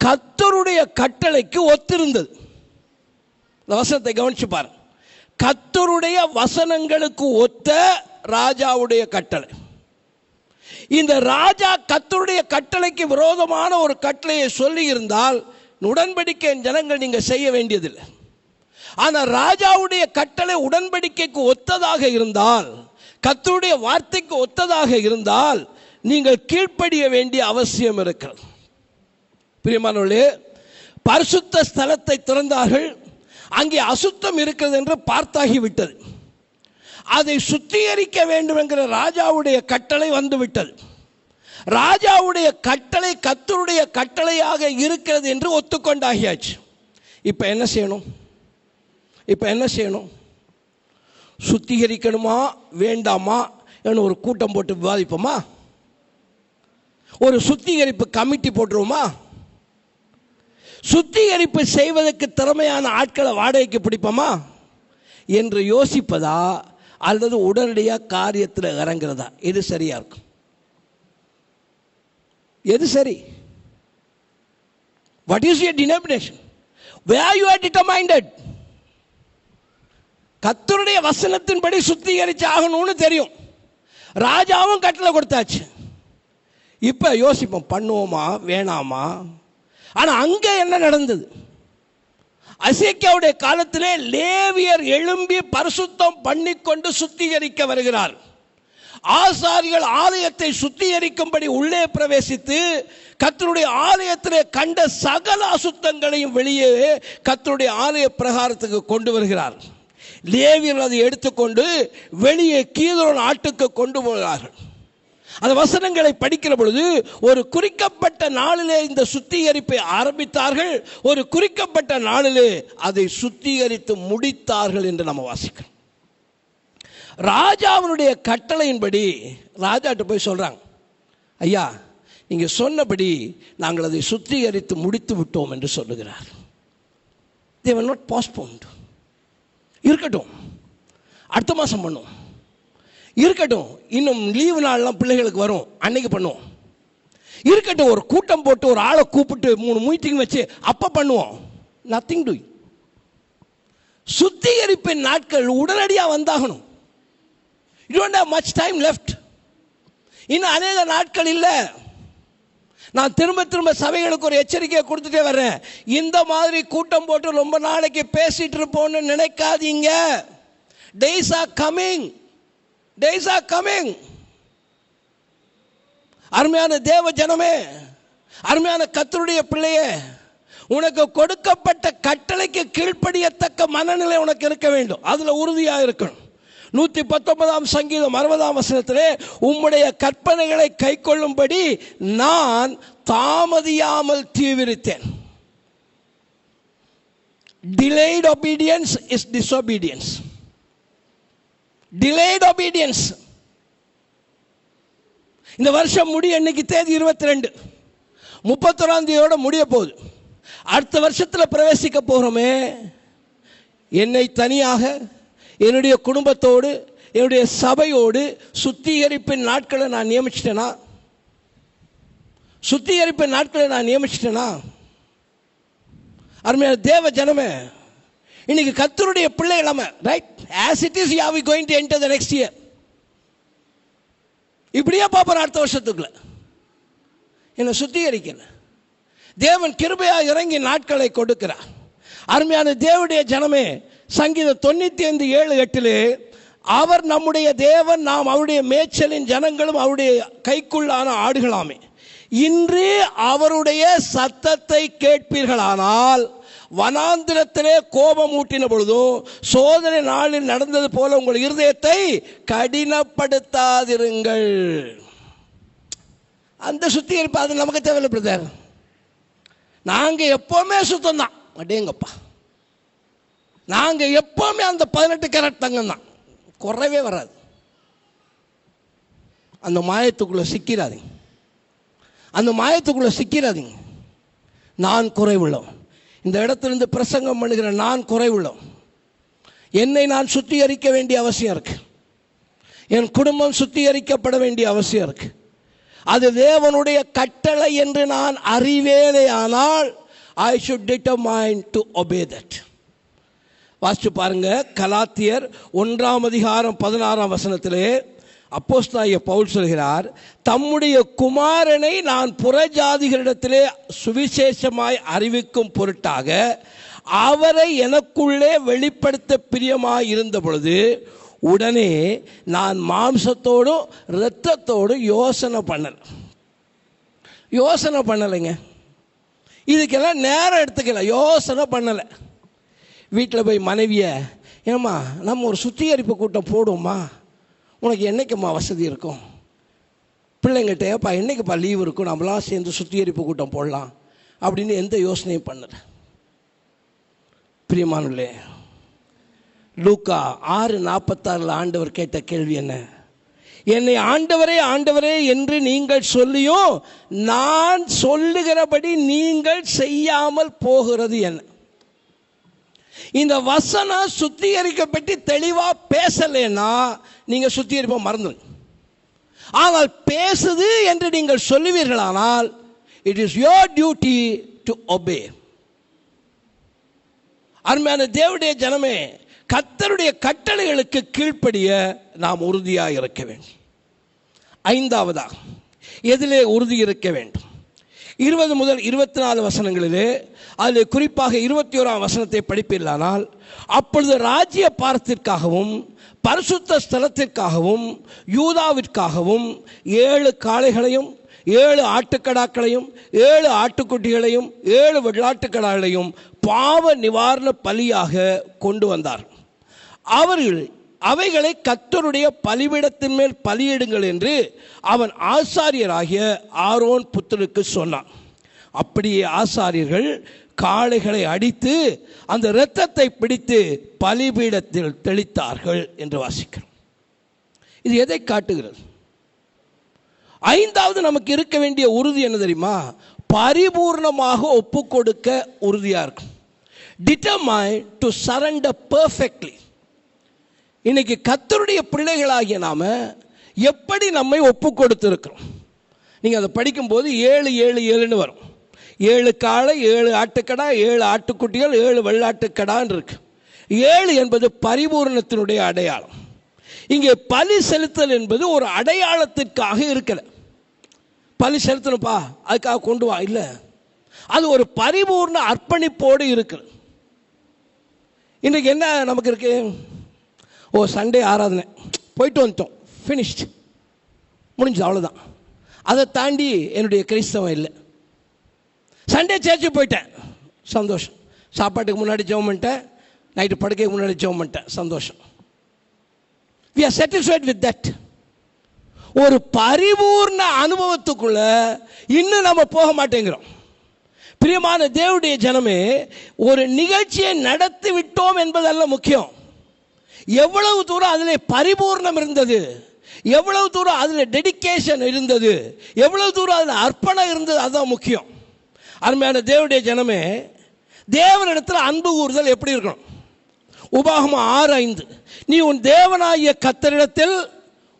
கர்த்தருடைய கட்டளைக்கு ஒத்திருந்தது. இந்த வசனத்தை கவனிச்சு பாருங்க. கர்த்தருடைய வசனங்களுக்கு ஒத்த ராஜாவுடைய கட்டளை. இந்த ராஜா கர்த்தருடைய கட்டளைக்கு விரோதமான ஒரு கட்டளையை சொல்லி இருந்தால் உடன்படிக்கை ஜனங்கள் நீங்க செய்ய வேண்டியதில்லை. ஆனால் ராஜாவுடைய கட்டளை உடன்படிக்கைக்கு ஒத்ததாக இருந்தால், கர்த்தருடைய வார்த்தைக்கு ஒத்ததாக இருந்தால் நீங்கள் கீழ்ப்படிய வேண்டிய அவசியம் இருக்கிறது. பிரியமானவர்களே, பரிசுத்த ஸ்தலத்தை திறந்தார்கள். அங்கே அசுத்தம் இருக்கிறது என்று பார்த்தாகிவிட்டது. அதை சுத்திகரிக்க வேண்டும் என்கிற ராஜாவுடைய கட்டளை வந்துவிட்டது. ராஜாவுடைய கட்டளை கர்த்தருடைய கட்டளையாக இருக்கிறது என்று ஒத்துக்கொண்டாகியாச்சு. இப்போ என்ன செய்யணும்? சுத்திகரிக்கணுமா வேண்டாமா என்று ஒரு கூட்டம் போட்டு விவாதிப்போமா? ஒரு சுத்திகரிப்பு கமிட்டி போட்டுருவோமா? சுத்திகரிப்பு செய்வதற்கு திறமையான ஆட்களை வாடகைக்கு பிடிப்போமா என்று யோசிப்பதா, அல்லது உடனடியாக காரியத்தில் இறங்குறதா? எது சரியா இருக்கும்? எது சரி? What is your denomination? Where you are determined? கர்த்தருடைய வசனத்தின்படி சுத்திகரிச்சு ஆகணும்னு தெரியும். ராஜாவும் கட்டளை கொடுத்தாச்சு. இப்போ யோசிப்போம், பண்ணுவோமா வேணாமா? ஆனால் அங்கே என்ன நடந்தது? எசேக்கியாவுடைய காலத்திலே லேவியர் எழும்பி பரிசுத்தம் பண்ணிக்கொண்டு சுத்திகரிக்க வருகிறார். ஆசாரிகள் ஆலயத்தை சுத்திகரிக்கும்படி உள்ளே பிரவேசித்து கர்த்தருடைய ஆலயத்திலே கண்ட சகல அசுத்தங்களையும் வெளியே கர்த்தருடைய ஆலய பிரகாரத்துக்கு கொண்டு வருகிறார். லேவியர்கள் அதை எடுத்துக்கொண்டு வெளியே கீதரோன் ஆட்டுக்கு கொண்டு போகிறார்கள். அந்த வசனங்களை படிக்கிற பொழுது ஒரு குறிக்கப்பட்ட நாளிலே இந்த சுத்திகரிப்பை ஆரம்பித்தார்கள், ஒரு குறிக்கப்பட்ட நாளிலே அதை சுத்திகரித்து முடித்தார்கள் என்று நம்ம வாசிக்கிறோம். ராஜாவினுடைய கட்டளையின்படி ராஜாட்ட போய் சொல்றாங்க, ஐயா நீங்க சொன்னபடி நாங்கள் அதை சுத்திகரித்து முடித்து விட்டோம் என்று சொல்லுகிறார். they were not postponed. இருக்கட்டும், அடுத்த மாதம் பண்ணுவோம். இருக்கட்டும், இன்னும் லீவு நாள்லாம் பிள்ளைகளுக்கு வரும், அன்னைக்கு பண்ணுவோம். இருக்கட்டும், ஒரு கூட்டம் போட்டு ஒரு ஆளை கூப்பிட்டு 3 மீட்டிங் வச்சு அப்போ பண்ணுவோம். Nothing doing. சுத்திகரிப்பின் நாட்கள் உடனடியாக வந்தாகணும். You don't have much time left. இன்னும் அநேக நாட்கள் இல்லை. நான் திரும்ப சபைகளுக்கு ஒரு எச்சரிக்கையை கொடுத்துட்டே வர்றேன். இந்த மாதிரி கூட்டம் போட்டு ரொம்ப நாளைக்கு பேசிட்டு இருப்போம்னு நினைக்காதீங்க. Days are coming. Days are coming. அருமையான தேவ ஜனமே, அருமையான கர்த்தருடைய பிள்ளையே, உனக்கு கொடுக்கப்பட்ட கட்டளைக்கு கீழ்ப்படியத்தக்க மனநிலை உனக்கு இருக்க வேண்டும். அதில் உறுதியாக இருக்கணும். 119 சங்கீதம் 60 வசனத்திலே உம்முடைய கற்பனைகளை கைக்கொள்ளும்படி நான் தாமதியாமல் தீவிரித்தேன். Delayed obedience is disobedience. Delayed obedience. இந்த வருஷம் முடிய இன்னைக்கு தேதி 22, 31ஆம் தேதியோட முடிய போகுது. அடுத்த வருஷத்தில் பிரவேசிக்க போகிறோமே. என்னை தனியாக என்னுடைய குடும்பத்தோடு என்னுடைய சபையோடு சுத்திகரிப்பின் நாட்களை நான் நியமிச்சிட்டேனா? சுத்திகரிப்பின் நாட்களை நான் நியமிச்சிட்டேனா? அருமையான தேவ ஜனமே, இன்னைக்கு கர்த்தருடைய பிள்ளை இல்லாம, right, as it is we are going to enter the next year. இப்படியே பார்ப்போம் அடுத்த வருஷத்துக்குள்ள. என்னை சுத்திகரிக்கல. தேவன் கிருபையாக இறங்கி நாட்களை கொடுக்கிறார். அருமையான தேவனுடைய ஜனமே, சங்கீதம் 95:7-8 அவர் நம்முடைய தேவன், நாம் அவருடைய மேய்ச்சலின் ஜனங்களும் அவருடைய கைக்குள்ளான ஆடுகளாமே. இன்று அவருடைய சத்தத்தை கேட்பீர்களானால், வனாந்திரத்திலே கோபம் ஊட்டின பொழுதும் சோதனை நாளில் நடந்தது போல உங்கள் இருதயத்தை கடினப்படுத்தாதிருங்கள். அந்த சுத்திகரிப்பு அது நமக்கு தேவையில்லை பிரதர். நாங்கள் எப்போவுமே சுத்தம் தான். அடேங்கப்பா, நாங்கள் எப்போவுமே அந்த 18 கேரட் தங்கம் தான், குறைவே வராது. அந்த மாயத்துக்குள்ளே சிக்கிறாதீங்க, அந்த மாயத்துக்குள்ளே சிக்கிறாதீங்க. நான் குறைவுள்ளவன். இந்த இடத்துலேருந்து பிரசங்கம் பண்ணுகிற நான் குறைவுள்ளவன். என்னை நான் சுத்திகரிக்க வேண்டிய அவசியம் இருக்கு. என் குடும்பம் சுத்திகரிக்கப்பட வேண்டிய அவசியம் இருக்கு. அது தேவனுடைய கட்டளை என்று நான் அறிவேனே, ஆனால் I should determine to obey that. வாசிச்சு பாருங்க, கலாத்தியர் 1:16 அப்போஸ்தலனாகிய பவுல் சொல்கிறார், தம்முடைய குமாரனை நான் புறஜாதிகளிடத்திலே சுவிசேஷமாய் அறிவிக்கும் பொருட்டாக அவரை எனக்குள்ளே வெளிப்படுத்த பிரியமாய் இருந்த பொழுது உடனே நான் மாம்சத்தோடும் இரத்தத்தோடும் யோசனை பண்ணலைங்க. இதுக்கெல்லாம் நேரம் எடுத்துக்கல, யோசனை பண்ணலை. வீட்டில் போய் மனைவியை, ஏம்மா நம்ம ஒரு சுத்திகரிப்பு கூட்டம் போடுவோம்மா, உனக்கு என்னைக்கும்மா வசதி இருக்கும், பிள்ளைங்கிட்ட ஏப்பா என்னைக்குப்பா லீவ் இருக்கும், நம்மளாம் சேர்ந்து சுத்திகரிப்பு கூட்டம் போடலாம் அப்படின்னு எந்த யோசனையும் பண்ணலை. பிரியமானவர்களே, லூக்கா 6:46 ஆண்டவர் கேட்ட கேள்வி என்ன? என்னை ஆண்டவரே ஆண்டவரே என்று நீங்கள் சொல்லியும் நான் சொல்லுகிறபடி நீங்கள் செய்யாமல் போகிறது என்ன? இந்த வசனம் சுத்திகரிக்கப்பட்டு தெளிவா பேசலைன்னா நீங்க சுத்திகரிப்ப மறந்துடுங்க. ஆனால் பேசுது என்று நீங்கள் சொல்லுவீர்களானால் it is your duty to obey. அருமையான தேவனுடைய ஜனமே, கர்த்தருடைய கட்டளைகளுக்கு கீழ்ப்படிய நாம் உறுதியாக இருக்க வேண்டும். 5வதாக எதிலே உறுதி இருக்க வேண்டும்? 20 முதல் 24 வசனங்களிலே, அதில் குறிப்பாக 21ஆம் வசனத்தை படிப்பீர்களானால், அப்பொழுது ராஜ்ய பாரத்திற்காகவும் பரிசுத்த ஸ்தலத்திற்காகவும் யூதாவிற்காகவும் 7 காளைகளையும் 7 ஆட்டுக்கடாக்களையும் 7 ஆட்டுக்குட்டிகளையும் 7 வெள்ளாட்டுக்கடாக்களையும் பாவ நிவாரண பலியாக கொண்டு வந்தார். அவர்கள் அவைகளை கர்த்தருடைய பலிபீடத்தின் மேல் பலியிடுங்கள் என்று அவன் ஆசாரியராகிய ஆரோன் புத்திரருக்கு சொன்னான். அப்படியே ஆசாரியர்கள் காளைகளை அடித்து அந்த இரத்தத்தை பிடித்து பலிபீடத்தில் தெளித்தார்கள் என்று வாசிக்கிறோம். இது எதை காட்டுகிறது? 5வது நமக்கு இருக்க வேண்டிய உறுதி என்ன தெரியுமா? பரிபூர்ணமாக ஒப்பு கொடுக்க உறுதியாக இருக்கும். Determine to surrender perfectly. இன்னைக்கு கர்த்தருடைய பிள்ளைகளாகிய நாம எப்படி நம்மை ஒப்பு கொடுத்திருக்கிறோம்? நீங்க அதை படிக்கும்போது 7-7-7 வரும். 7 காளை, 7 ஆட்டுக்கடா, 7 ஆட்டுக்குட்டிகள், 7 வெள்ளாட்டுக்கடான்னு இருக்கு. 7 என்பது பரிபூர்ணத்தினுடைய அடையாளம். இங்கே பலி செலுத்தல் என்பது ஒரு அடையாளத்திற்காக இருக்கல. பலி செலுத்தணுப்பா அதுக்காக கொண்டு வா இல்லை, அது ஒரு பரிபூர்ண அர்ப்பணிப்போடு இருக்குது. இன்றைக்கு என்ன நமக்கு இருக்கு? ஓ சண்டே ஆராதனை போயிட்டு வந்துட்டோம், ஃபினிஷ்ட், முடிஞ்சு, அவ்வளோதான். அதை தாண்டி என்னுடைய கிறிஸ்தவம் இல்லை. சண்டே சர்ச்சுக்கு போயிட்டேன், சந்தோஷம். சாப்பாட்டுக்கு முன்னாடி ஜெபம் பண்ணிட்டேன், நைட்டு படுக்கைக்கு முன்னாடி ஜெபம் பண்ணிட்டேன், சந்தோஷம். We are satisfied with that. ஒரு பரிபூர்ண அனுபவத்துக்குள்ள இன்னும் நம்ம போக மாட்டேங்கிறோம். பிரியமான தேவனுடைய ஜனமே, ஒரு நிகழ்ச்சியை நடத்தி விட்டோம் என்பதல்ல முக்கியம். எவ்வளவு தூரம் அதில் பரிபூர்ணம் இருந்தது, எவ்வளவு தூரம் அதில் டெடிகேஷன் இருந்தது, எவ்வளவு தூரம் அதில் அர்ப்பணம் இருந்தது, அதுதான் முக்கியம். அருமையான தேவனுடைய ஜனமே, தேவனிடத்தில் அன்பு கூறுதல் எப்படி இருக்கணும்? உபாகமம் 6:5, நீ உன் தேவனாகிய கர்த்தரிடத்தில்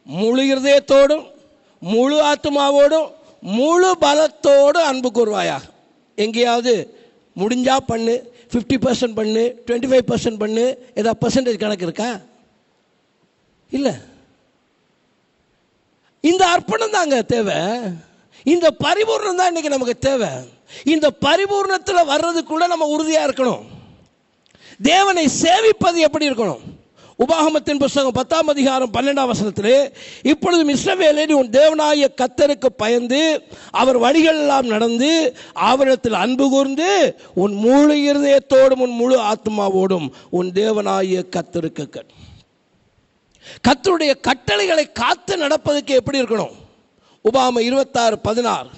முழு இருதயத்தோடும் முழு ஆத்மாவோடும் முழு பலத்தோடும் அன்பு கூறுவாயாக. எங்கேயாவது முடிஞ்சா பண்ணு, 50% பண்ணு, 25% பண்ணு, ஏதாவது பர்சன்டேஜ் கணக்கு இருக்கா? இல்லை. இந்த அர்ப்பணம் தாங்க தேவை, இந்த பரிபூர்ணம் தான் இன்னைக்கு நமக்கு தேவை. இந்த பரிபூர்ணத்தில் வர்றதுக்குள்ள நம்ம உறுதியாக இருக்கணும். தேவனை சேவிப்பது எப்படி இருக்கணும்? உபாகமத்தின் புத்தகம் 10:12 இப்பொழுது இஸ்ரவேலே உன் தேவனாகிய கர்த்தருக்கு பயந்து அவர் வழிகள் எல்லாம் நடந்து அவரிடத்தில் அன்பு கூர்ந்து உன் முழு இருதயத்தோடும் உன் முழு ஆத்மாவோடும் உன் தேவனாகிய கர்த்தருக்கு கர்த்தருடைய கட்டளைகளை காத்து நடப்பதற்கு எப்படி இருக்கணும்? உபாகமம் 26:16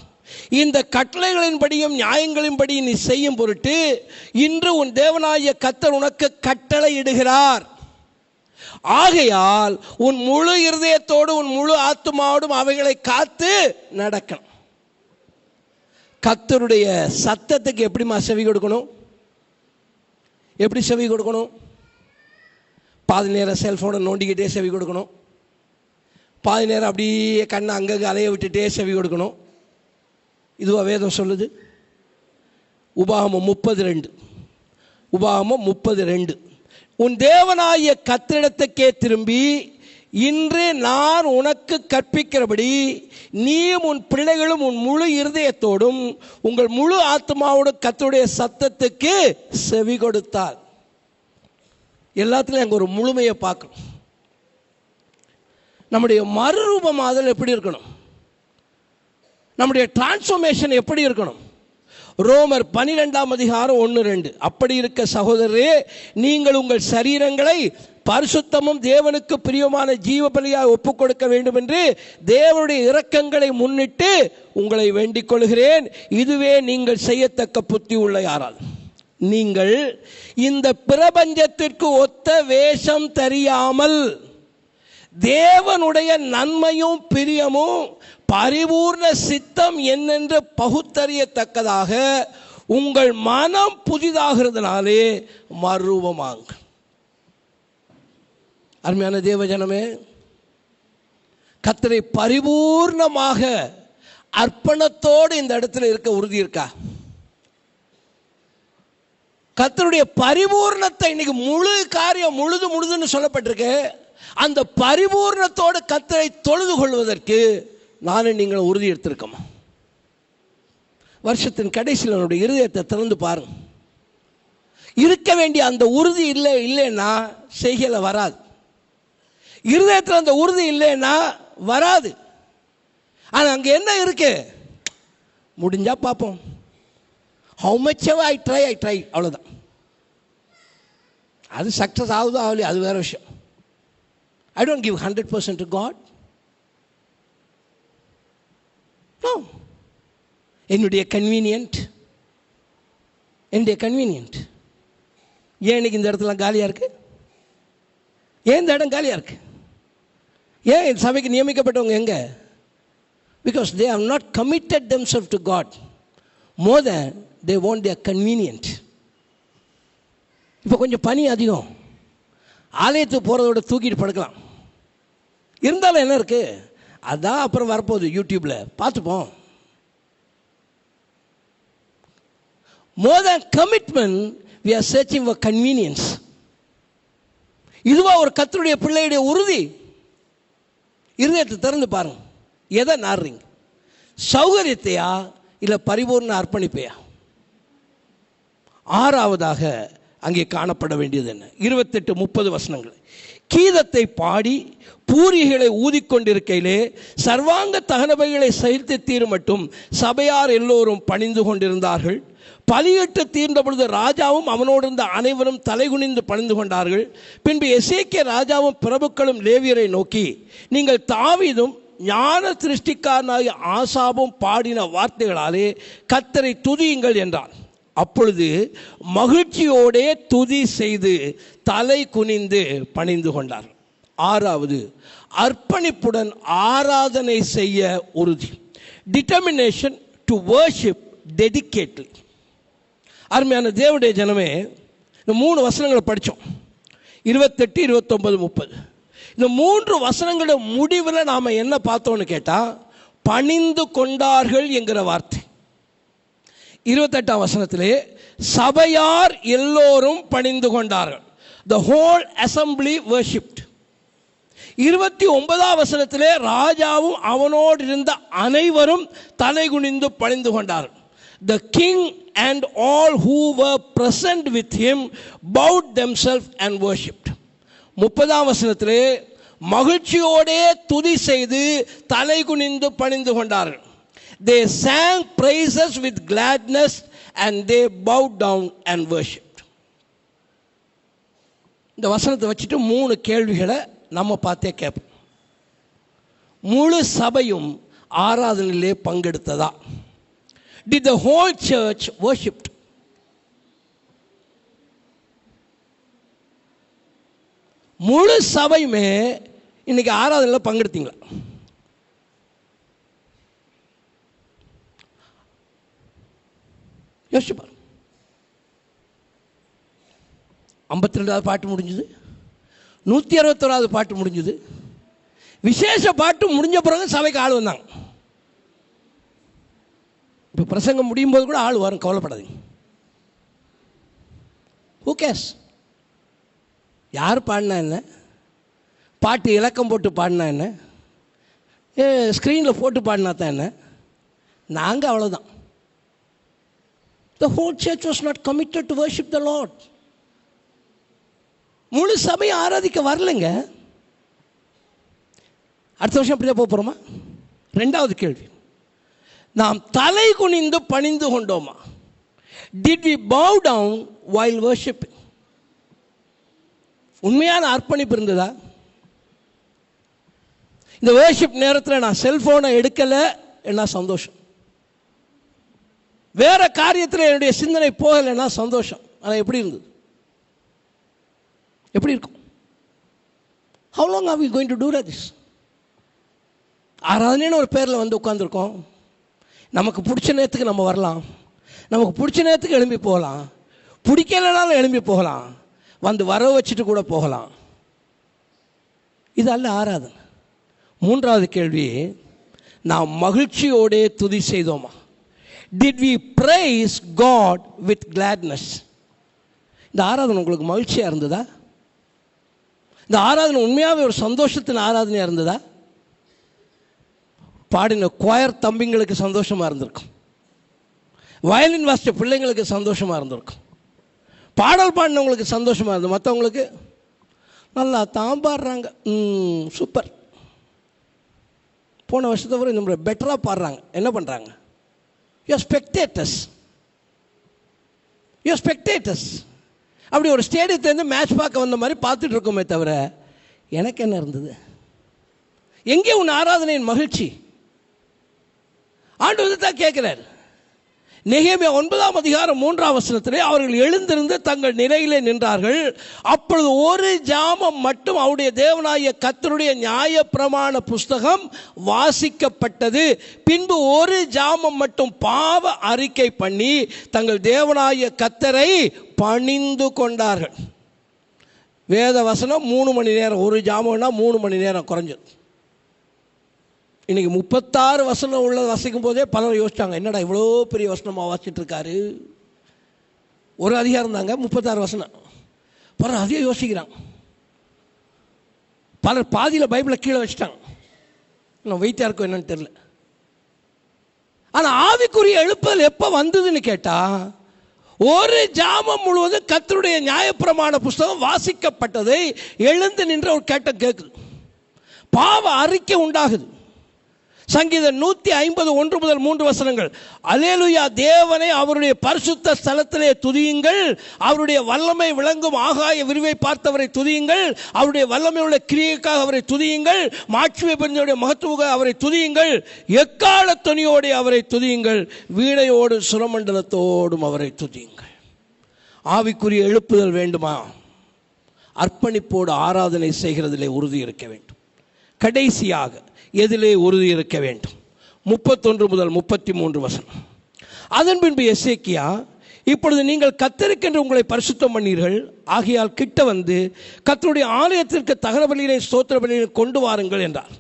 இந்த கட்டளைகளின்படியும் நியாயங்களின்படி நீ செய்யும் பொருட்டு இன்று உன் தேவனாகிய கர்த்தர் உனக்கு கட்டளை இடுகிறார். ஆகையால் உன் முழு இருதயத்தோடு உன் முழு ஆத்துமாவோடும் அவைகளை காத்து நடக்கணும். கர்த்தருடைய சத்தத்துக்கு எப்படிமா செவி கொடுக்கணும்? எப்படி செவி கொடுக்கணும்? பாதி நேரம் செல்ஃபோனை நோண்டிக்கிட்டே செவி கொடுக்கணும். பாதி நேரம் அப்படியே கண்ணை அங்கங்கே அலைய விட்டுட்டே செவி கொடுக்கணும். இதுவா வேதம் சொல்லுது? உபாகமம் 30:2. உபாகமம் 30:2. உன் தேவனாகிய கர்த்தரிடத்துக்கே திரும்பி இன்று நான் உனக்கு கற்பிக்கிறபடி நீயும் உன் பிள்ளைகளும் உன் முழு இருதயத்தோடும் உங்கள் முழு ஆத்மாவோடும் கர்த்தருடைய சத்தத்துக்கு செவி கொடுத்தால். எல்லாத்துலையும் அங்கே ஒரு முழுமையை பார்க்கணும். நம்முடைய மறுரூபமாதல் எப்படி இருக்கணும்? நம்முடைய டிரான்ஸ்ஃபர்மேஷன் எப்படி இருக்கணும்? ரோமர் 12:1-2. அப்படி இருக்க சகோதரரே, நீங்கள் உங்கள் சரீரங்களை பரிசுத்தமும் தேவனுக்கு பிரியமான ஜீவ பலியாக ஒப்புக் கொடுக்க வேண்டும் என்று தேவனுடைய இரக்கங்களை முன்னிட்டு உங்களை வேண்டிக் கொள்கிறேன். இதுவே நீங்கள் செய்யத்தக்க புத்தி உள்ள யாரால். நீங்கள் இந்த பிரபஞ்சத்திற்கு ஒத்த வேஷம் தெரியாமல் தேவனுடைய நன்மையும் பிரியமும் பரிபூர்ண சித்தம் என்னென்று பகுத்தறியத்தக்கதாக உங்கள் மனம் புதிதாகிறதுனாலே மறுரூபமாங்க. அருமையான தேவஜனமே, கர்த்தரை பரிபூர்ணமாக அர்ப்பணத்தோடு இந்த இடத்துல இருக்க உறுதி இருக்கா? கர்த்தருடைய பரிபூர்ணத்தை இன்னைக்கு முழு காரியம் முழுதுன்னு சொல்லப்பட்டிருக்கு. அந்த பரிபூர்ணத்தோடு கர்த்தரை தொழுது கொள்வதற்கு நானும் நீங்கள் உறுதி எடுத்திருக்கோம். வருஷத்தின் கடைசியில் என்னுடைய இருதயத்தை திறந்து பாருங்க. இருக்க வேண்டிய அந்த உறுதி இல்லைன்னா செய்கையில வராது. இருதயத்தில் அந்த உறுதி இல்லைன்னா வராது. ஆனால் அங்கே என்ன இருக்கு? முடிஞ்சா பார்ப்போம். ஹவு மச் ஐ ட்ரை அவ்வளோதான். அது சக்ஸஸ் ஆகுதோ ஆகலையோ அது வேற விஷயம். I don't give 100% to God. No. என்னுடைய கன்வீனியன்ட். ஏன் இன்னைக்கு இந்த இடத்துல காலியாக இருக்கு? ஏன் இந்த இடம் காலியாக இருக்கு? ஏன் இந்த சபைக்கு நியமிக்கப்பட்டவங்க எங்க? Because they have not committed themselves to God more than they want their convenient. இப்போ கொஞ்சம் பனி அதிகம், ஆலயத்துக்கு போகிறதோட தூக்கிட்டு படுக்கலாம். இருந்தாலும் என்ன இருக்கு? அதான் அப்புறம் வரப்போகுது, யூடியூப்ல பார்த்துப்போம். More than commitment, we are searching for convenience. இதுவா ஒரு கர்த்தருடைய பிள்ளையுடைய உறுதி? இருதயத்தை திறந்து பாருங்க. எதை நாடுறீங்க? சௌகரியத்தையா இல்லை பரிபூர்ண அர்ப்பணிப்பையா? ஆறாவதாக அங்கே காணப்பட வேண்டியது என்ன? 28-30 வசனங்கள். கீதத்தை பாடி பூரிகளை ஊதிக்கொண்டிருக்கையிலே சர்வாங்க தகனபைகளை சகித்து தீரும் மட்டும் சபையார் எல்லோரும் பணிந்து கொண்டிருந்தார்கள். பலியிட்டு தீர்ந்த பொழுது ராஜாவும் அவனோடு இருந்த அனைவரும் தலைகுனிந்து பணிந்து கொண்டார்கள். பின்பு எசேக்கியா ராஜாவும் பிரபுக்களும் லேவியரை நோக்கி, நீங்கள் தாவீதும் ஞான சிருஷ்டிக்காரனாகிய ஆசாபும் பாடின வார்த்தைகளாலே கர்த்தரை துதியுங்கள் என்றார். அப்பொழுது மகிழ்ச்சியோடே துதி செய்து தலை குனிந்து பணிந்து கொண்டார். ஆறாவது, அர்ப்பணிப்புடன் ஆராதனை செய்ய உறுதி. Determination to worship dedicatedly. அருமையான தேவனுடைய ஜனமே, இந்த 3 வசனங்களை படித்தோம். 28, 29, 30. இந்த 3 வசனங்களோட முடிவில் நாம் என்ன பார்த்தோன்னு கேட்டால், பணிந்து கொண்டார்கள் என்கிற வார்த்தை. 28ஆம் வசனத்திலே சபையார் எல்லோரும் பணிந்து கொண்டார்கள். The whole assembly worshipped. 29ஆம் வசனத்திலே ராஜாவும் அவனோடு இருந்த அனைவரும் தலைகுனிந்து பணிந்து கொண்டார்கள். The king and all who were present with him bowed themselves and worshipped. 30ஆம் வசனத்திலே மகிழ்ச்சியோடே துதி செய்து தலைகுனிந்து பணிந்து கொண்டார்கள். They sang praises with gladness and they bowed down and worshipped. இந்த வசனத்தை வச்சுட்டு 3 கேள்விகளை நம்ம பார்த்தே கேட்போம். முழு சபையும் ஆராதனையிலே பங்கெடுத்ததா? did the whole church worshipped. முழு சபையுமே இன்னைக்கு ஆராதனையில் பங்கெடுத்தீங்களா? யோசிச்சு பாருங்க. 52வது பாட்டு முடிஞ்சுது, 161வது பாட்டு முடிஞ்சுது, விசேஷ பாட்டு முடிஞ்ச பிறகு சபைக்கு ஆள் வந்தாங்க. இப்போ பிரசங்கம் முடியும் போது கூட ஆள் வரும், கவலைப்படாதீங்க. Who CARES? யார் பாடினா என்ன, பாட்டு இலக்கம் போட்டு பாடினா என்ன, ஸ்க்ரீனில் போட்டு பாடினா தான் என்ன, நாங்கள் அவ்வளோதான். The whole church was not committed to worship the Lord. முழு சபையை ஆராதிக்க வரலைங்க. அடுத்த வருஷம் அப்படியே போக போகிறோமா? 2வது கேள்வி, நாம் தலை குனிந்து பணிந்து கொண்டோமா? Did we bow down while worshiping? உண்மையான அர்ப்பணிப்பு இருந்ததா? இந்த வர்ஷிப் நேரத்தில் நான் செல்போனை எடுக்கலை, என்ன சந்தோஷம். வேற காரியத்தில் என்னுடைய சிந்தனை போகலைன்னா சந்தோஷம். ஆனால் எப்படி இருந்தது? எப்படி இருக்கும்? How long are we going to do this? ஆராதனைன்னு ஒரு பேரில் வந்து உட்காந்துருக்கோம். நமக்கு பிடிச்ச நேரத்துக்கு நம்ம வரலாம், நமக்கு பிடிச்ச நேரத்துக்கு எழும்பி போகலாம், பிடிக்கலைனாலும் எழும்பி போகலாம், வந்து வர வச்சுட்டு கூட போகலாம். இது அல்ல ஆராதனை. 3வது கேள்வி, நாம் மகிழ்ச்சியோடே துதி செய்தோமா? Did we praise God with gladness? இந்த ஆராதனை உங்களுக்கு மகிழ்ச்சியாக இருந்ததா? இந்த ஆராதனை உண்மையாகவே ஒரு சந்தோஷத்தின் ஆராதனையாக இருந்ததா? பாடின குவாயர் தம்பிங்களுக்கு சந்தோஷமாக இருந்திருக்கும், வயலின் வாசித்த பிள்ளைங்களுக்கு சந்தோஷமாக இருந்திருக்கும், பாடல் பாடினவங்களுக்கு சந்தோஷமாக இருந்தது. மற்றவங்களுக்கு நல்லா தான் பாடுறாங்க, சூப்பர், போன வருஷத்தை வரை இந்த பெட்டராக பாடுறாங்க, என்ன பண்ணுறாங்க? You're spectators, you're spectators. அப்படி ஒரு ஸ்டேடியத்துலேருந்து மேட்ச் பார்க்க வந்த மாதிரி பார்த்துட்டு இருக்கோமே தவிர எனக்கு என்ன இருந்தது? எங்கே உன் ஆராதனையின் மகிழ்ச்சி? ஆண்டவர் தான் கேட்கிறார். நெகேமியா 9ஆம் அதிகாரம் 3ஆம் வசனத்திலே அவர்கள் எழுந்திருந்து தங்கள் நிலையிலே நின்றார்கள். அப்பொழுது ஒரு ஜாமம் மட்டும் அவருடைய தேவனாகிய கர்த்தருடைய நியாயப்பிரமாண புஸ்தகம் வாசிக்கப்பட்டது. பின்பு ஒரு ஜாமம் மட்டும் பாவ அறிக்கை பண்ணி தங்கள் தேவனாகிய கர்த்தரை பணிந்து கொண்டார்கள். வேத வசனம் 3 மணி நேரம், ஒரு ஜாமம்னா 3 மணி நேரம் குறைஞ்சது. இன்றைக்கி 36 வசனம் உள்ள வாசிக்கும் போதே பலர் யோசிச்சாங்க, என்னடா இவ்வளோ பெரிய வசனமாக வாசிச்சுட்டு இருக்காரு. ஒரு அதிகாரம் தாங்க 36 வசனம். பலர் அதையே யோசிக்கிறாங்க. பலர் பாதியில் பைபிளை கீழே வச்சுட்டாங்க. இன்னும் வெயிட்டாக இருக்கும் என்னன்னு தெரியல. ஆனால் ஆவிக்குரிய எழுப்புதல் எப்போ வந்ததுன்னு கேட்டால், ஒரு ஜாமம் முழுவதும் கர்த்தருடைய நியாயப்பிரமாண புஸ்தகம் வாசிக்கப்பட்டதை எழுந்து நின்ற ஒரு கேட்டம் கேட்குது. பாவ அறிக்கை உண்டாகுது. சங்கீதம் 150 1 முதல் 3 வசனங்கள். அல்லேலூயா, தேவனை அவருடைய பரிசுத்த ஸ்தலத்திலே துதியுங்கள், அவருடைய வல்லமை விளங்கும் ஆகாய விரிவை பார்த்தவரை துதியுங்கள், அவருடைய வல்லமை உள்ள கிரியைக்காக அவரை துதியுங்கள், மாட்சிமை பெருந்தவருடைய மகத்துவ அவரை துதியுங்கள், எக்கால துணியோடு அவரை துதியுங்கள், வீணையோடு சுரமண்டலத்தோடும் அவரை துதியுங்கள். ஆவிக்குரிய எழுப்புதல் வேண்டுமா? அர்ப்பணிப்போடு ஆராதனை செய்கிறதிலே உறுதி இருக்க வேண்டும். கடைசியாக எதிலே உறுதி இருக்க வேண்டும்? 31 முதல் 33 வசனம். அதன் பின்பு எசேக்கியா, இப்பொழுது நீங்கள் கர்த்தருக்கென்று உங்களை பரிசுத்தம் பண்ணீர்கள், ஆகையால் கிட்ட வந்து கர்த்தருடைய ஆலயத்திற்கு தகன பலிகளை ஸ்தோத்திர பலிகளை கொண்டு வாருங்கள் என்றார்.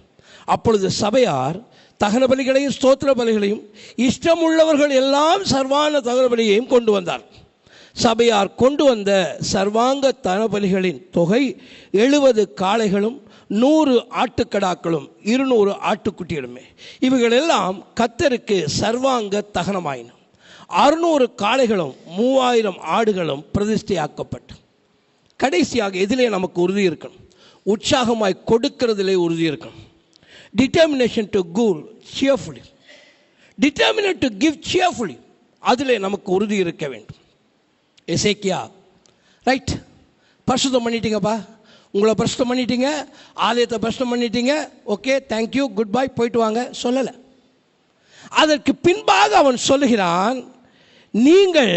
அப்பொழுது சபையார் தகன பலிகளையும் ஸ்தோத்திர பலிகளையும் இஷ்டமுள்ளவர்கள் எல்லாம் சர்வான தகன பலியையும் கொண்டு வந்தார். சபையார் கொண்டு வந்த சர்வாங்க தகன பலிகளின் தொகை 70 காளைகளும் 100 ஆட்டுக்கடாக்களும் 200 ஆட்டுக்குட்டிகளுமே. இவைகள் எல்லாம் கர்த்தருக்கு சர்வாங்க தகனமாயின. 600 காளைகளும் 3000 ஆடுகளும் பிரதிஷ்டையாக்கப்பட்டு. கடைசியாக எதிலே நமக்கு உறுதி இருக்கணும்? உற்சாகமாய் கொடுக்கிறதிலே உறுதி இருக்கணும். Determination to give cheerfully, determinate to give cheerfully, அதிலே நமக்கு உறுதி இருக்க வேண்டும். எசேக்கியா, ரைட், பரிசுத்தம் பண்ணிட்டீங்கப்பா, உங்களை பிரஷ்டம் பண்ணிட்டீங்க, ஆலயத்தை பிரஷ்டம் பண்ணிட்டீங்க, ஓகே தேங்க்யூ குட் பை போயிட்டு வாங்க சொல்லலை. அதற்கு பின்பாக அவன் சொல்லுகிறான், நீங்கள்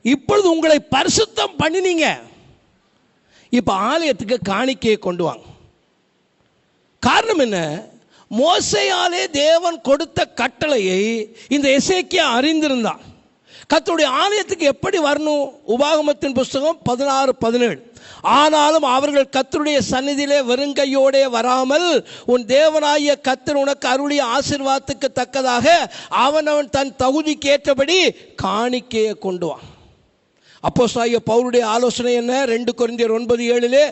இப்பொழுது உங்களை பரிசுத்தம் பண்ணினீங்க, இப்போ ஆலயத்துக்கு காணிக்கையை கொண்டு வாங்க. காரணம் என்ன? மோசேயாலே தேவன் கொடுத்த கட்டளையை இந்த எசேக்கியா அறிந்திருந்தான். கர்த்தருடைய ஆலயத்துக்கு எப்படி வரணும்? உபாகமத்தின் புஸ்தகம் 16:17. ஆனாலும் அவர்கள் கர்த்தருடைய சந்நிதியிலே வெறுங்கையோடே வராமல் உன் தேவனாகிய கர்த்தர் உனக்கு அருளிய ஆசீர்வாதத்துக்கு தக்கதாக அவனவன் தன் தகுதிக்கு ஏற்றபடி காணிக்கையை கொண்டு வா. அப்போஸ்தலனாகிய பவுலுடைய ஆலோசனை என்ன? 2 கொரிந்தியர் 9:7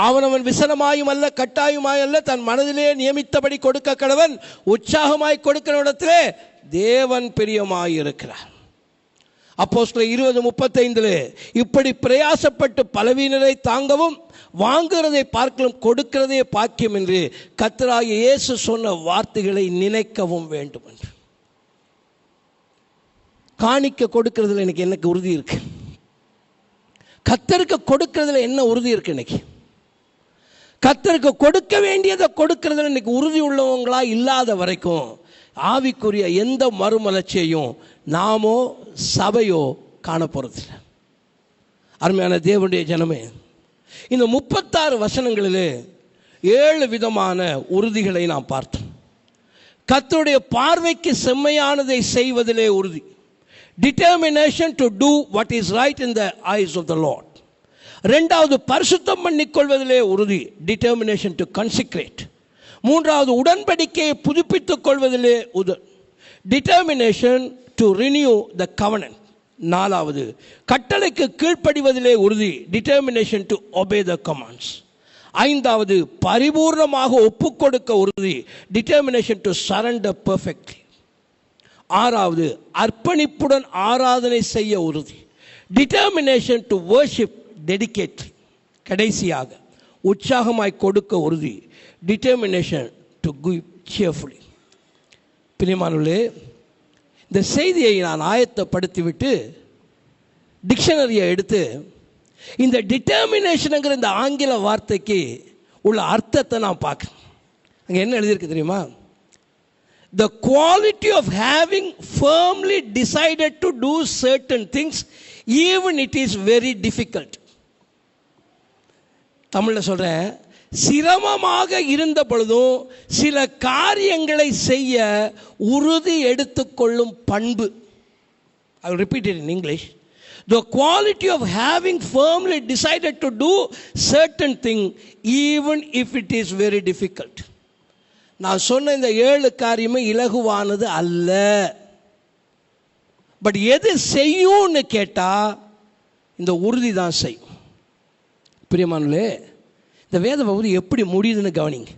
அவனவன் விசனமாயும் அல்ல கட்டாயமாயும் அல்ல தன் மனதிலே நியமித்தபடி கொடுக்க கடவன், உற்சாகமாய் கொடுக்கிற இடத்திலே தேவன் பிரியமாயிருக்கிறார். அப்போஸ்தலர் 20:35 இப்படி பிரயாசப்பட்டு பலவீனரை தாங்கவும் வாங்குகிறதை பார்க்கலாம் கொடுக்கிறதே பாக்கியம் என்று கர்த்தராகிய இயேசு சொன்ன வார்த்தைகளை நினைக்கவும் வேண்டும் என்று. காணிக்க கொடுக்கிறதுல எனக்கு உறுதி இருக்கு. கர்த்தருக்கு கொடுக்கிறதுல என்ன உறுதி இருக்கு? இன்னைக்கு கர்த்தருக்கு கொடுக்க வேண்டியதை கொடுக்கிறதுல இன்னைக்கு உறுதி உள்ளவங்களா இல்லாத வரைக்கும் ஆவிக்குரிய எந்த மறுமலர்ச்சியையும் நாமோ சபையோ காணப்போறதில்லை. அருமையான தேவனுடைய ஜனமே, இந்த 36 வசனங்களிலே 7 விதமான உறுதிகளை நாம் பார்த்தோம். கர்த்தருடைய பார்வைக்கு செம்மையானதை செய்வதிலே உறுதி, determination to do what is right in the eyes of the Lord. இரண்டாவது, பரிசுத்தம் பண்ணிக்கொள்வதிலே உறுதி, determination to consecrate. மூன்றாவது, உடன்படிக்கையை புதுப்பித்துக் கொள்வதிலே determination to renew the covenant. நாலாவது, கட்டளைக்கு கீழ்ப்படிவதிலே உறுதி, determination to obey the commands. ஐந்தாவது, பரிபூர்ணமாக ஒப்புக்கொடுக்க உறுதி, determination to surrender perfectly. ஆறாவது, அர்ப்பணிப்புடன் ஆராதனை செய்ய உறுதி, determination to worship dedicatedly. கடைசியாக உற்சாகமாய் கொடுக்க உறுதி, determination to give cheerfully. பிரியமானவர்களே, இந்த செய்தியை நான் ஆயத்தப்படுத்திவிட்டு டிக்ஷனரியை எடுத்து இந்த டிட்டர்மினேஷனுங்கிற இந்த ஆங்கில வார்த்தைக்கு உள்ள அர்த்தத்தை நான் பார்க்குறேன். அங்கே என்ன எழுதியிருக்கு தெரியுமா? The quality of having firmly decided to do certain things even it is very difficult. தமிழில் சொல்கிறேன், சிரமமாக இருந்த பொழுதும் சில காரியங்களை செய்ய உறுதி எடுத்துக்கொள்ளும் பண்பு. I will repeat it in English. The quality of having firmly decided to do certain thing even if it is very difficult. நான் சொன்ன இந்த 7 காரியமே இலகுவானது அல்ல. பட் எது செய்யும்னு கேட்டால் இந்த உறுதி தான் செய்யும். பிரியமானே, இந்த வேத பகுதி எப்படி முடியுதுன்னு கவனிங்க.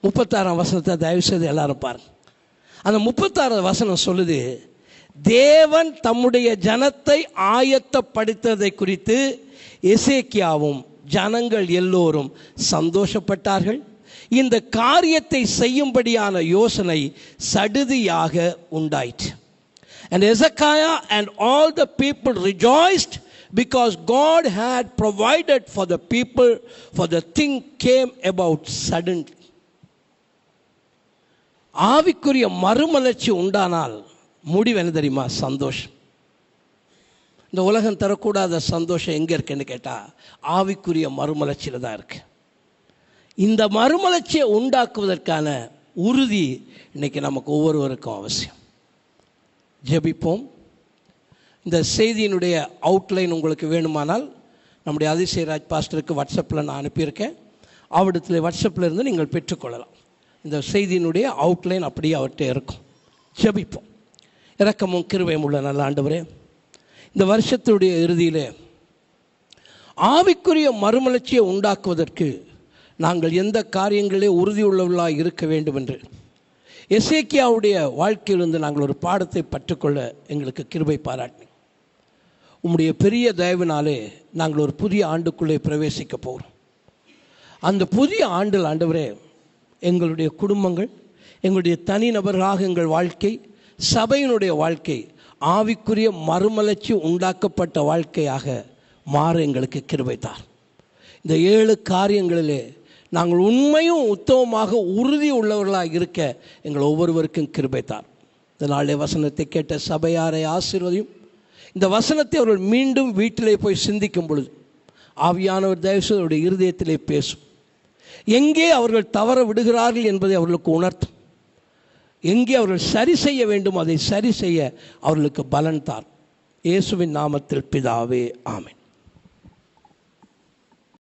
36ஆம் வசனத்தை தயவுசெய்து எல்லாரும் பாருங்க. அந்த 36ஆவது வசனம் சொல்லுது, தேவன் தம்முடைய ஜனத்தை ஆயத்தப்படுத்ததை குறித்து எசேக்கியாவும் ஜனங்கள் எல்லோரும் சந்தோஷப்பட்டார்கள். இந்த காரியத்தை செய்யும்படியான யோசனை சடுதியாக உண்டாயிற்று. And Hezekiah and all the people rejoiced because God had provided for the people, for the thing came about suddenly. ஆவிக்குரிய மறுமலர்ச்சி உண்டானால் முடிவு என்ன தெரியுமா? சந்தோஷம். இந்த உலகம் தரக்கூடாத சந்தோஷம் எங்கே இருக்குன்னு கேட்டால் ஆவிக்குரிய மறுமலர்ச்சியில் தான் இருக்கு. இந்த மறுமலர்ச்சியை உண்டாக்குவதற்கான உறுதி இன்னைக்கு நமக்கு ஒவ்வொருவருக்கும் அவசியம். ஜெபிப்போம். இந்த செய்தியினுடைய அவுட்லைன் உங்களுக்கு வேணுமானால் நம்முடைய அதிசயராஜ் பாஸ்டருக்கு வாட்ஸ்அப்பில் நான் அனுப்பியிருக்கேன். அவரிடத்தில் வாட்ஸ்அப்பில் இருந்து நீங்கள் பெற்றுக்கொள்ளலாம். இந்த செய்தியினுடைய அவுட்லைன் அப்படியே அவர்கிட்ட இருக்கும். ஜெபிப்போம். இரக்கமும் கிருபையும் உள்ள நல்ல ஆண்டவரே, இந்த வருஷத்துடைய இறுதியிலே ஆவிக்குரிய மறுமலர்ச்சியை உண்டாக்குவதற்கு நாங்கள் எந்த காரியங்களே உறுதியுள்ளவர்களாக இருக்க வேண்டும் என்று எசேக்கியாவுடைய வாழ்க்கையிலிருந்து நாங்கள் ஒரு பாடத்தை பற்றுக்கொள்ள எங்களுக்கு கிருபை பாராட்டினோம். உம்முடைய பெரிய தயவினாலே நாங்கள் ஒரு புதிய ஆண்டுக்குள்ளே பிரவேசிக்க போகிறோம். அந்த புதிய ஆண்டில் ஆண்டவரே, எங்களுடைய குடும்பங்கள், எங்களுடைய தனிநபர்களாக எங்கள் வாழ்க்கை, சபையினுடைய வாழ்க்கை ஆவிக்குரிய மறுமலர்ச்சி உண்டாக்கப்பட்ட வாழ்க்கையாக மாற எங்களுக்கு கிருபை தார். இந்த 7 காரியங்களிலே நாங்கள் உண்மையும் உத்தமமாக உறுதி உள்ளவர்களாக இருக்க எங்கள் ஒவ்வொருவருக்கும் கிருபை தார். இந்த நாளே வசனத்தை கேட்ட சபையாரை ஆசீர்வதியும். இந்த வசனத்தை அவர்கள் மீண்டும் வீட்டிலே போய் சிந்திக்கும் பொழுது ஆவியானவர் தயவுசெய்து அவருடைய இருதயத்திலே பேசும். எங்கே அவர்கள் தவற விடுகிறார்கள் என்பதை அவர்களுக்கு உணர்த்தும். எங்கே அவர்கள் சரி செய்ய வேண்டும் அதை சரி செய்ய அவர்களுக்கு பலன் தார். இயேசுவின் நாமத்தில் பிதாவே, ஆமென்.